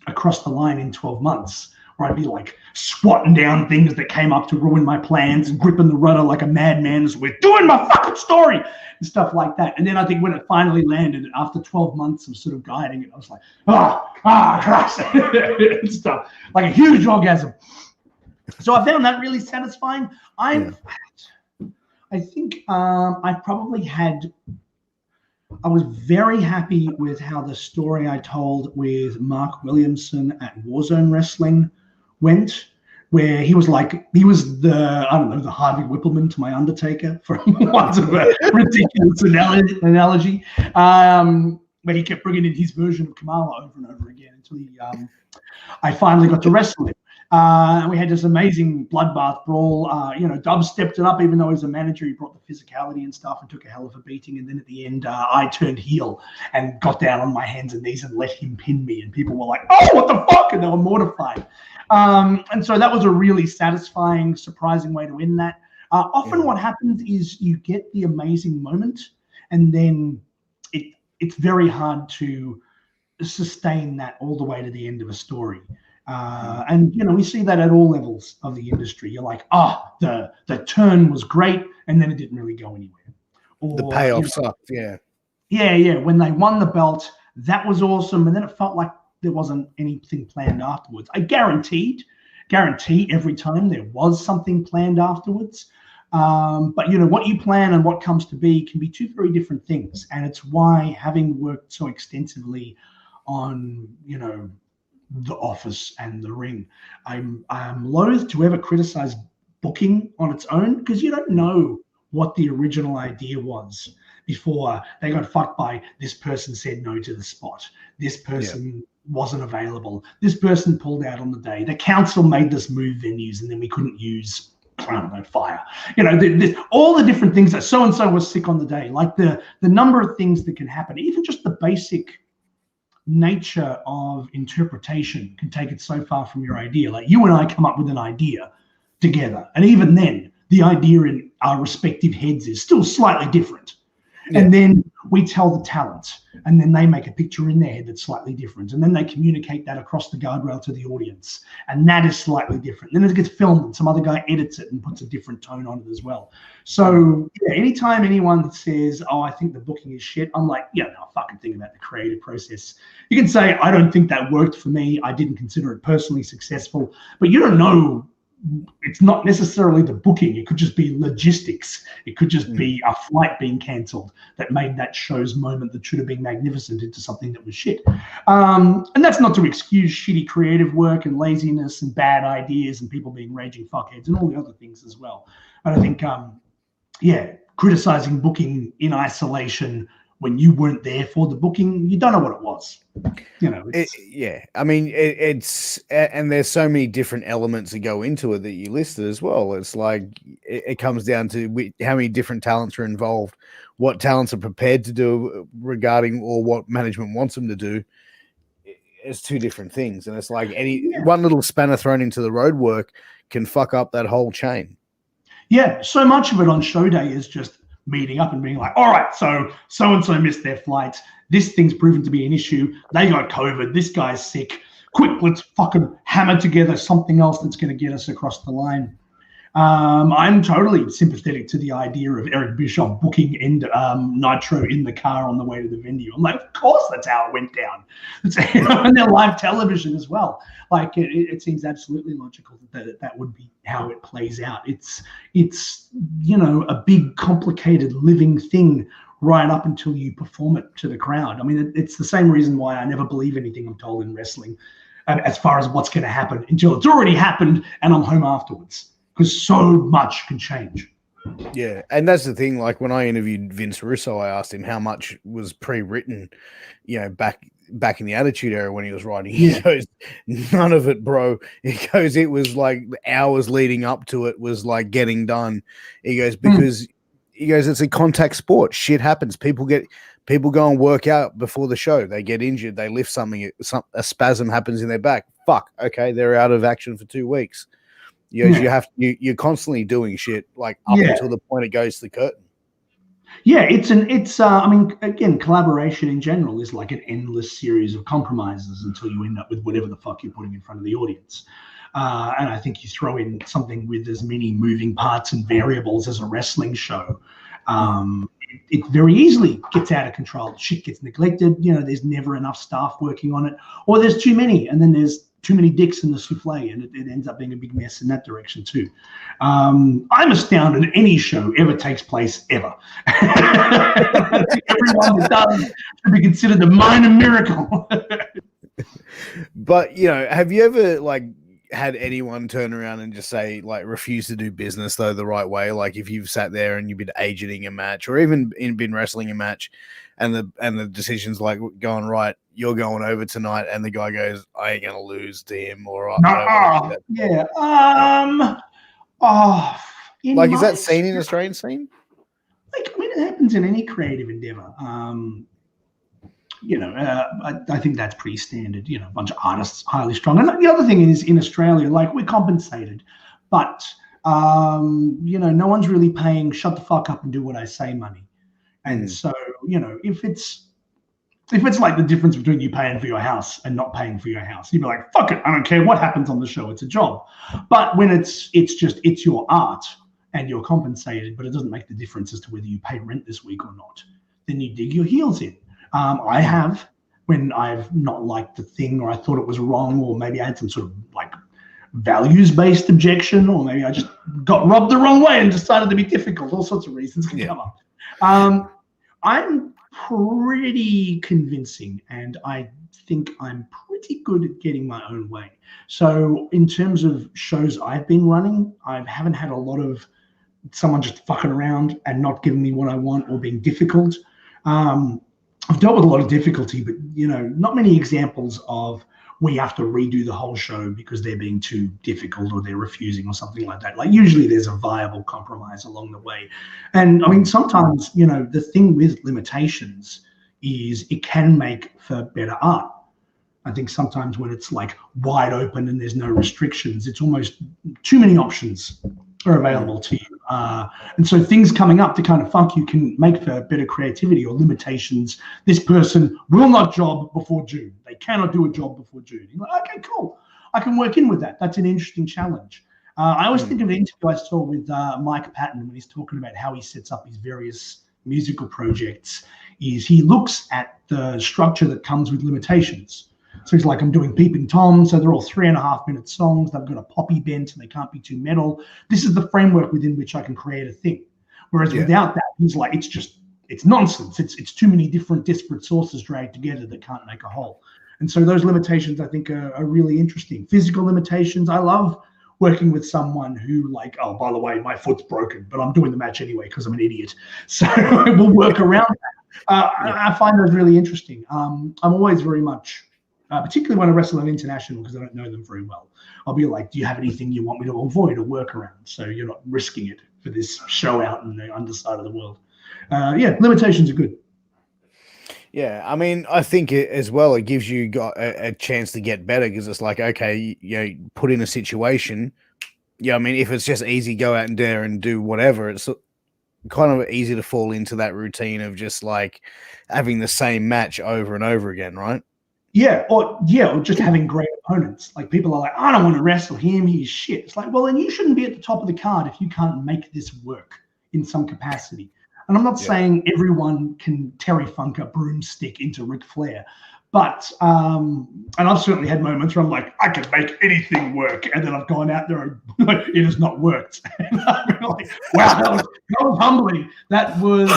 across the line in 12 months, where I'd be like swatting down things that came up to ruin my plans and gripping the rudder like a madman as we're doing my fucking story and stuff like that. And then I think when it finally landed, after 12 months of sort of guiding it, I was like, Christ, and stuff, like a huge orgasm. So I found that really satisfying. I think I was very happy with how the story I told with Mark Williamson at Warzone Wrestling went, where he was the Harvey Whippleman to my Undertaker, for want of a ridiculous analogy. But he kept bringing in his version of Kamala over and over again until I finally got to wrestle him. And we had this amazing bloodbath brawl. Dub stepped it up, even though he was a manager. He brought the physicality and stuff and took a hell of a beating. And then at the end, I turned heel and got down on my hands and knees and let him pin me. And people were like, "Oh, what the fuck?" And they were mortified. And so that was a really satisfying, surprising way to win that. Often what happens is you get the amazing moment, and then it's very hard to sustain that all the way to the end of a story. And we see that at all levels of the industry. You're like, the turn was great, and then it didn't really go anywhere. Or, the payoff sucked, yeah. When they won the belt, that was awesome, and then it felt like there wasn't anything planned afterwards. I guarantee every time there was something planned afterwards. But what you plan and what comes to be can be two very different things. And it's why, having worked so extensively on, The Office and The Ring, I'm loath to ever criticize booking on its own, because you don't know what the original idea was before they got fucked by this person said no to the spot. This person wasn't available. This person pulled out on the day. The council made us move venues and then we couldn't use, fire. All the different things that so-and-so was sick on the day, like the number of things that can happen, even just the basic nature of interpretation can take it so far from your idea. Like you and I come up with an idea together, and even then the idea in our respective heads is still slightly different. And then we tell the talent, and then they make a picture in their head that's slightly different, and then they communicate that across the guardrail to the audience, and that is slightly different. Then it gets filmed and some other guy edits it and puts a different tone on it as well. So anytime anyone says, I think the booking is shit, I'm like, no, fucking think about the creative process. You can say, I don't think that worked for me, I didn't consider it personally successful, but you don't know. It's not necessarily the booking. It could just be logistics. It could just be a flight being cancelled that made that show's moment that should have been magnificent into something that was shit. And that's not to excuse shitty creative work and laziness and bad ideas and people being raging fuckheads and all the other things as well. But I think, criticizing booking in isolation when you weren't there for the booking, you don't know what it was. I mean, it's and there's so many different elements that go into it that you listed as well. It's like it comes down to how many different talents are involved, what talents are prepared to do regarding, or what management wants them to do. It's two different things, and it's like one little spanner thrown into the roadwork can fuck up that whole chain. Yeah, so much of it on show day is just meeting up and being like, all right, so-and-so missed their flights. This thing's proven to be an issue. They got COVID. This guy's sick. Quick, let's fucking hammer together something else that's going to get us across the line. I'm totally sympathetic to the idea of Eric Bischoff booking Nitro in the car on the way to the venue. I'm like, of course, that's how it went down. And they're live television as well. Like, it seems absolutely logical that would be how it plays out. It's a big, complicated, living thing right up until you perform it to the crowd. I mean, it's the same reason why I never believe anything I'm told in wrestling as far as what's going to happen until it's already happened and I'm home afterwards. Because so much can change. Yeah, and that's the thing. Like when I interviewed Vince Russo, I asked him how much was pre-written, back in the Attitude Era when he was writing. He goes, none of it, bro. He goes, it was like hours leading up to it was like getting done. He goes, because he goes, it's a contact sport. Shit happens. People go and work out before the show. They get injured. They lift something. A spasm happens in their back. Fuck. Okay, they're out of action for 2 weeks. You're constantly doing shit like up until the point it goes to the curtain. Yeah, I mean, again, collaboration in general is like an endless series of compromises until you end up with whatever the fuck you're putting in front of the audience. And I think you throw in something with as many moving parts and variables as a wrestling show, it very easily gets out of control. Shit gets neglected. There's never enough staff working on it, or there's too many, and then there's too many dicks in the souffle, and it ends up being a big mess in that direction too. I'm astounded any show ever takes place ever. I think everyone that does should be considered a minor miracle. But have you ever had anyone turn around and just say refuse to do business though the right way? Like if you've sat there and you've been agenting a match or even been wrestling a match, and the decision's going right, you're going over tonight, and the guy goes, I ain't gonna lose to him, or is that seen in Australian scene? It happens in any creative endeavor. I think that's pretty standard. A bunch of artists highly strong. And the other thing is in Australia, we're compensated, but no one's really paying shut the fuck up and do what I say money. And so, if it's like the difference between you paying for your house and not paying for your house, you'd be like, fuck it, I don't care what happens on the show, it's a job. But when it's your art and you're compensated, but it doesn't make the difference as to whether you pay rent this week or not, then you dig your heels in. I have, when I've not liked the thing, or I thought it was wrong, or maybe I had some sort of values-based objection, or maybe I just got rubbed the wrong way and decided to be difficult. All sorts of reasons can come up. I'm pretty convincing, and I think I'm pretty good at getting my own way. So in terms of shows I've been running, I haven't had a lot of someone just fucking around and not giving me what I want or being difficult. I've dealt with a lot of difficulty, but not many examples of we have to redo the whole show because they're being too difficult or they're refusing or something like that. Usually there's a viable compromise along the way. And I mean, sometimes, the thing with limitations is it can make for better art. I think sometimes when it's wide open and there's no restrictions, it's almost too many options are available to you. And so things coming up to kind of fuck you can make for better creativity, or limitations. This person will not job before June. They cannot do a job before June. You're like, okay, cool. I can work in with that. That's an interesting challenge. I always think of an interview I saw with Mike Patton when he's talking about how he sets up his various musical projects. Is he looks at the structure that comes with limitations. So he's like, I'm doing Peeping Tom, so they're all 3.5-minute songs. They've got a poppy bent and they can't be too metal. This is the framework within which I can create a thing. Whereas without that, he's like, it's nonsense. It's too many different disparate sources dragged together that can't make a whole. And so those limitations, I think, are really interesting. Physical limitations. I love working with someone who oh, by the way, my foot's broken, but I'm doing the match anyway because I'm an idiot. So we'll work around that. I find those really interesting. I'm always very much, particularly when I wrestle an international, because I don't know them very well, I'll be like, do you have anything you want me to avoid or work around? So you're not risking it for this show out in the underside of the world. Limitations are good. Yeah, I mean, I think as well, it gives you a chance to get better, because it's like, okay, put in a situation. Yeah, I mean, if it's just easy, go out and dare and do whatever, it's kind of easy to fall into that routine of just having the same match over and over again, right? or just having great opponents. Like people are like, I don't want to wrestle him, he's shit. It's like, well, then you shouldn't be at the top of the card if you can't make this work in some capacity. And I'm not saying everyone can Terry Funk a broomstick into Ric Flair, but and I've certainly had moments where I'm like, I can make anything work, and then I've gone out there and it has not worked. And I've been like, wow, that was humbling. That was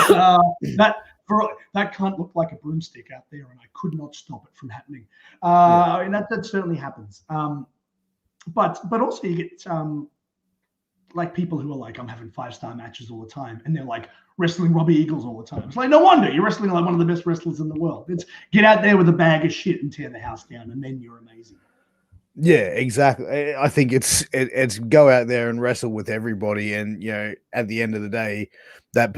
that can't look like a broomstick out there, and I could not stop it from happening. I mean, that certainly happens. But also you get like people who are like, I'm having 5-star matches all the time, and they're like wrestling Robbie Eagles all the time. It's like, no wonder you're wrestling like one of the best wrestlers in the world. It's get out there with a bag of shit and tear the house down, and then you're amazing. Yeah, exactly. I think it's go out there and wrestle with everybody, and at the end of the day, that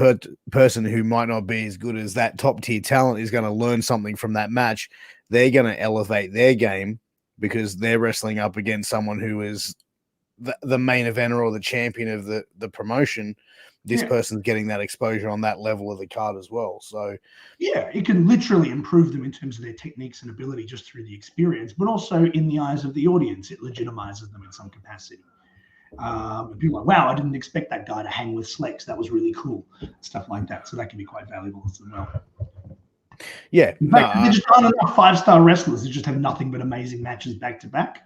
person who might not be as good as that top tier talent is going to learn something from that match. They're going to elevate their game because they're wrestling up against someone who is the main eventer or the champion of the promotion. This person's getting that exposure on that level of the card as well. So it can literally improve them in terms of their techniques and ability just through the experience, but also in the eyes of the audience, it legitimizes them in some capacity. People are like, wow, I didn't expect that guy to hang with Slex. That was really cool. Stuff like that. So that can be quite valuable as well. Yeah. There just aren't enough 5-star wrestlers that just have nothing but amazing matches back to back.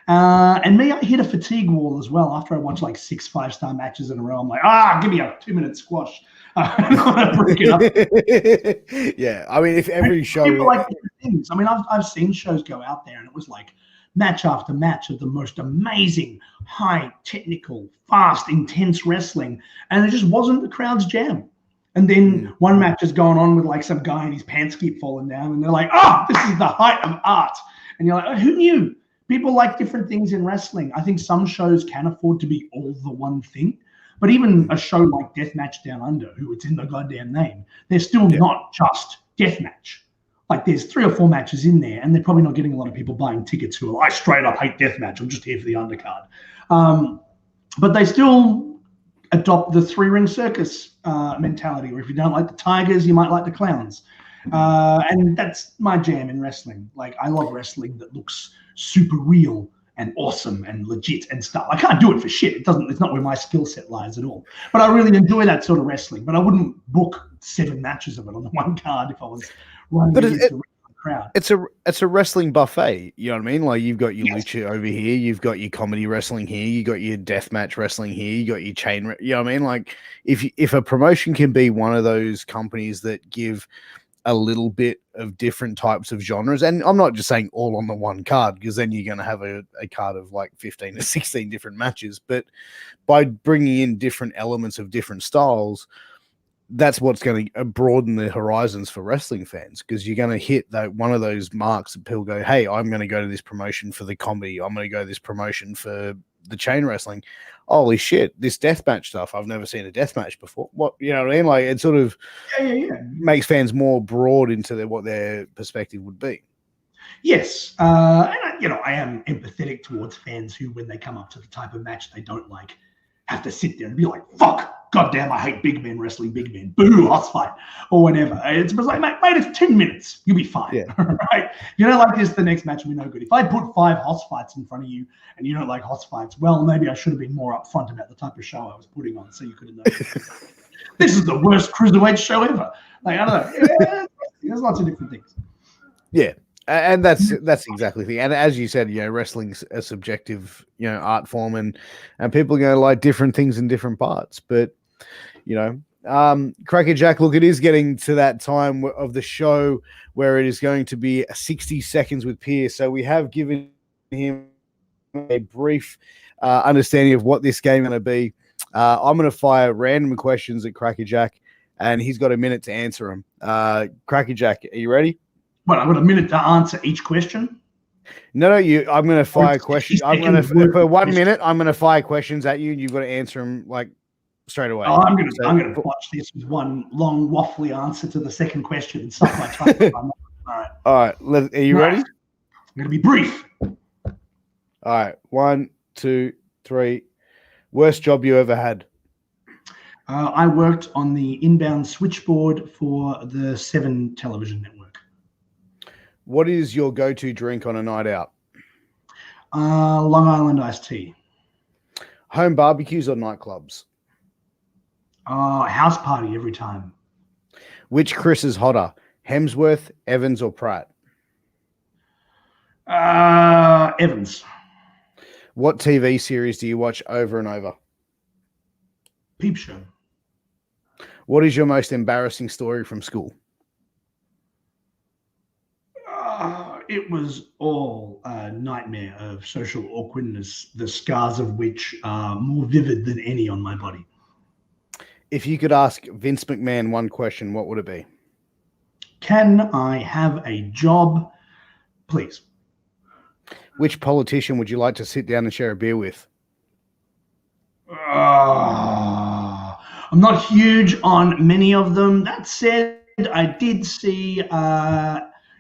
And me, I hit a fatigue wall as well. After I watched like 6 5-star matches in a row, I'm like, give me a 2-minute squash. I want to break it up. Yeah, I mean, if every show people like different things. I mean, I've seen shows go out there and it was like match after match of the most amazing, high technical, fast, intense wrestling, and it just wasn't the crowd's jam. And then one match has gone on with like some guy and his pants keep falling down, and they're like, this is the height of art. And you're like, who knew? People like different things in wrestling. I think some shows can afford to be all the one thing. But even a show like Deathmatch Down Under, who it's in the goddamn name, they're still not just Deathmatch. Like there's 3 or 4 matches in there, and they're probably not getting a lot of people buying tickets who are like, I straight up hate Deathmatch. I'm just here for the undercard. But they still adopt the 3-ring circus mentality, where if you don't like the Tigers, you might like the Clowns. And that's my jam in wrestling. Like I love wrestling that looks super real and awesome and legit and stuff. I can't do it for shit. It's not where my skill set lies at all. But I really enjoy that sort of wrestling. But I wouldn't book 7 matches of it on the one card if I was running against the crowd. It's a wrestling buffet. You know what I mean? Like you've got your lucha over here, you've got your comedy wrestling here, you got your deathmatch wrestling here, you got your chain. You know what I mean? Like if a promotion can be one of those companies that give a little bit of different types of genres, and I'm not just saying all on the one card, because then you're going to have a card of like 15 to 16 different matches, but by bringing in different elements of different styles, that's what's going to broaden the horizons for wrestling fans, because you're going to hit one of those marks that people go, hey, I'm going to go to this promotion for the comedy, I'm going to go to this promotion for the chain wrestling. Holy shit, this deathmatch stuff, I've never seen a deathmatch before. What, you know what I mean? Like it sort of makes fans more broad into what their perspective would be. Yes, and I am empathetic towards fans who, when they come up to the type of match they don't like, have to sit there and be like, fuck, goddamn, I hate big men wrestling big men. Boo, hoss fight, or whatever. It's like, mate, it's 10 minutes. You'll be fine. Yeah. Right? If you don't like this, the next match will be no good. If I put 5 hoss fights in front of you and you don't like hoss fights, well, maybe I should have been more upfront about the type of show I was putting on, so you could have known. This is the worst cruiserweight show ever. Like, I don't know. Yeah, there's lots of different things. Yeah. And that's exactly the thing. And as you said, wrestling's a subjective, art form, and people are going to like different things in different parts. But, KrackerJak, look, it is getting to that time of the show where it is going to be 60 seconds with Piers. So we have given him a brief understanding of what this game is going to be. I'm going to fire random questions at KrackerJak, and he's got a minute to answer them. KrackerJak, are you ready? What, I've got a minute to answer each question? No, I'm going to fire questions. For 1 minute, I'm going to fire questions at you, and you've got to answer them like straight away. Oh, I'm going to watch this with one long waffly answer to the second question and suck my tongue. All right. Are you ready? I'm going to be brief. All right. 1, 2, 3. Worst job you ever had? I worked on the inbound switchboard for the 7 television network. What is your go-to drink on a night out? Long Island iced tea. Home barbecues or nightclubs? House party every time. Which Chris is hotter, Hemsworth, Evans, or Pratt? Evans. What TV series do you watch over and over? Peep Show. What is your most embarrassing story from school? It was all a nightmare of social awkwardness, the scars of which are more vivid than any on my body. If you could ask Vince McMahon one question, what would it be? Can I have a job, please? Which politician would you like to sit down and share a beer with? I'm not huge on many of them. That said, I did see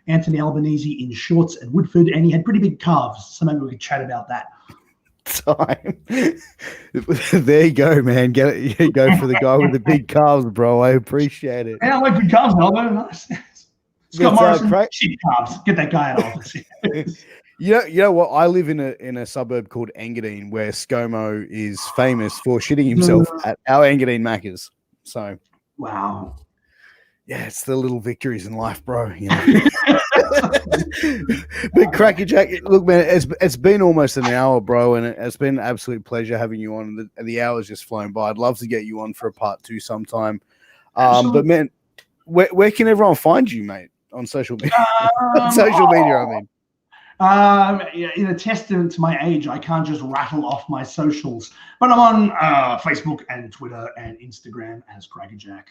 Anthony Albanese in shorts at Woodford, and he had pretty big calves. So maybe we could chat about that. Time. There you go, man. Get it. You go for the guy with the big calves, bro. I appreciate it. Yeah, I like big calves, Albo. Nice. Scott Morrison, cheap calves. Get that guy out of office. You know what? I live in a suburb called Engadine, where ScoMo is famous for shitting himself at our Engadine Macca's. So, wow. Yeah, it's the little victories in life, bro. You know? But KrackerJak, look, man, it's been almost an hour, bro, and it's been an absolute pleasure having you on. The hour's just flown by. I'd love to get you on for a part 2 sometime. But man, where can everyone find you, mate, on social media? Social media, I mean. In a testament to my age, I can't just rattle off my socials, but I'm on Facebook and Twitter and Instagram as KrackerJak.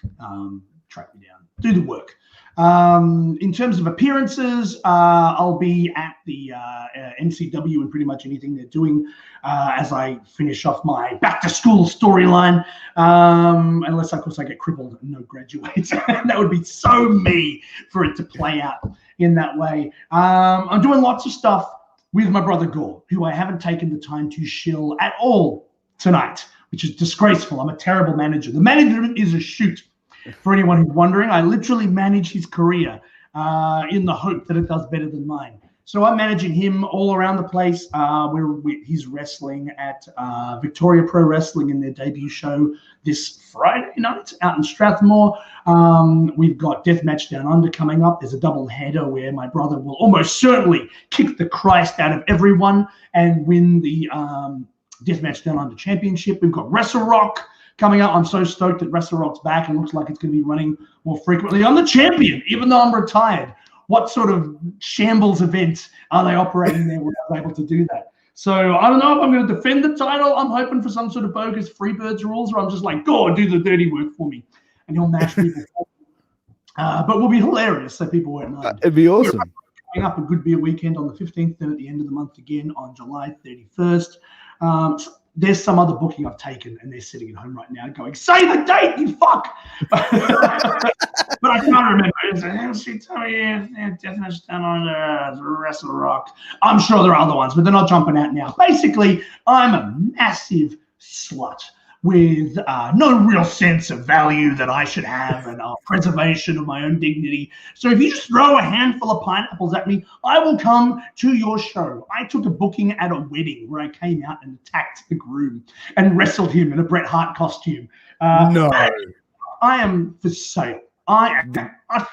Track me down, do the work. In terms of appearances, I'll be at the MCW and pretty much anything they're doing as I finish off my back to school storyline, unless of course I get crippled and no graduates. That would be so me for it to play out in that way. I'm doing lots of stuff with my brother Gore, who I haven't taken the time to shill at all tonight, which is disgraceful. I'm a terrible manager. The management is a shoot. For anyone who's wondering, I literally manage his career in the hope that it does better than mine. So I'm managing him all around the place. He's wrestling at Victoria Pro Wrestling in their debut show this Friday night out in Strathmore. We've got Deathmatch Down Under coming up. There's a double header where my brother will almost certainly kick the Christ out of everyone and win the Deathmatch Down Under championship. We've got Wrestle Rock coming up. I'm so stoked that Wrestle Rock's back and looks like it's going to be running more frequently. I'm the champion, even though I'm retired. What sort of shambles event are they operating there where I was able to do that? So I don't know if I'm going to defend the title. I'm hoping for some sort of bogus Freebirds rules where I'm just like, go do the dirty work for me. And he'll mash people. But we'll be hilarious so people won't mind. It'd be awesome. Coming up a good beer weekend on the 15th, then at the end of the month again on July 31st. There's some other booking I've taken, and they're sitting at home right now going, say the date, you fuck! But I can't remember. It's Deathmatch Down Under, Wrestle Rock. I'm sure there are other ones, but they're not jumping out now. Basically, I'm a massive slut with no real sense of value that I should have and preservation of my own dignity. So if you just throw a handful of pineapples at me, I will come to your show. I took a booking at a wedding where I came out and attacked the groom and wrestled him in a Bret Hart costume. No. I am for sale.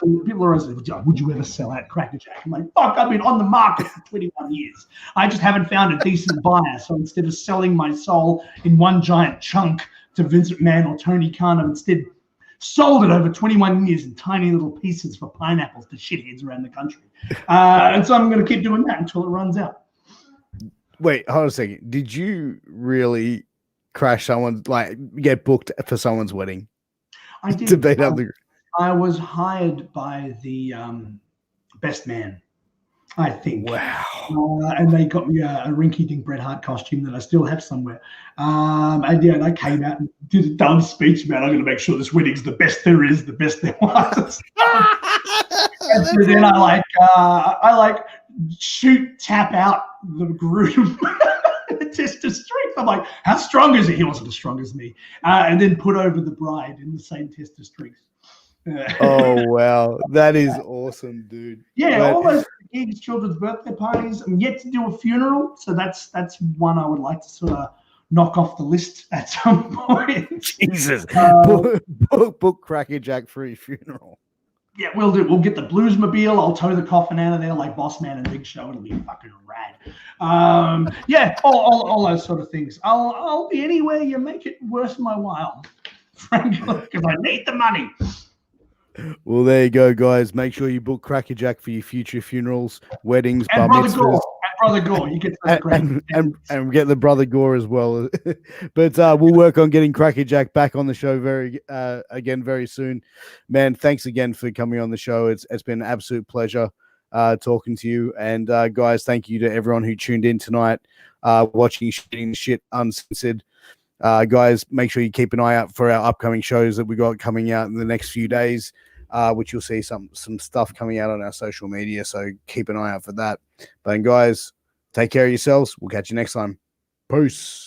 People are always like, would you ever sell out KrackerJak? I'm like, fuck, I've been on the market for 21 years. I just haven't found a decent buyer. So instead of selling my soul in one giant chunk to Vince McMahon or Tony Khan, I've instead sold it over 21 years in tiny little pieces for pineapples to shitheads around the country. And so I'm going to keep doing that until it runs out. Wait, hold on a second. Did you really crash someone, like get booked for someone's wedding? I did. To beat up the... I was hired by the best man, I think. Wow. And they got me a rinky-dink Bret Hart costume that I still have somewhere. And I came out and did a dumb speech about I'm going to make sure this wedding's the best there is, the best there was. And so then I shoot, tap out the groom. Test of strength. I'm like, how strong is he? He wasn't as strong as me. And then put over the bride in the same test of strength. Oh wow, that is awesome, dude. Yeah, But all those gigs, children's birthday parties. I'm yet to do a funeral, so that's one I would like to sort of knock off the list at some point. Jesus, book KrackerJak for your funeral. Yeah, we'll do. We'll get the Bluesmobile. I'll tow the coffin out of there like Boss Man and Big Show. It'll be fucking rad. Yeah, all those sort of things. I'll be anywhere you make it worth my while, frankly, because I need the money. Well, there you go, guys. Make sure you book KrackerJak for your future funerals, weddings, And bar Brother mitzvahs. Gore. And Brother Gore. You get those great. And get the brother Gore as well. But we'll work on getting KrackerJak back on the show again very soon. Man, thanks again for coming on the show. It's been an absolute pleasure talking to you. And guys, thank you to everyone who tuned in tonight, watching Shit Uncensored. Guys, make sure you keep an eye out for our upcoming shows that we got coming out in the next few days, which you'll see some stuff coming out on our social media. So keep an eye out for that. But guys, take care of yourselves. We'll catch you next time. Peace.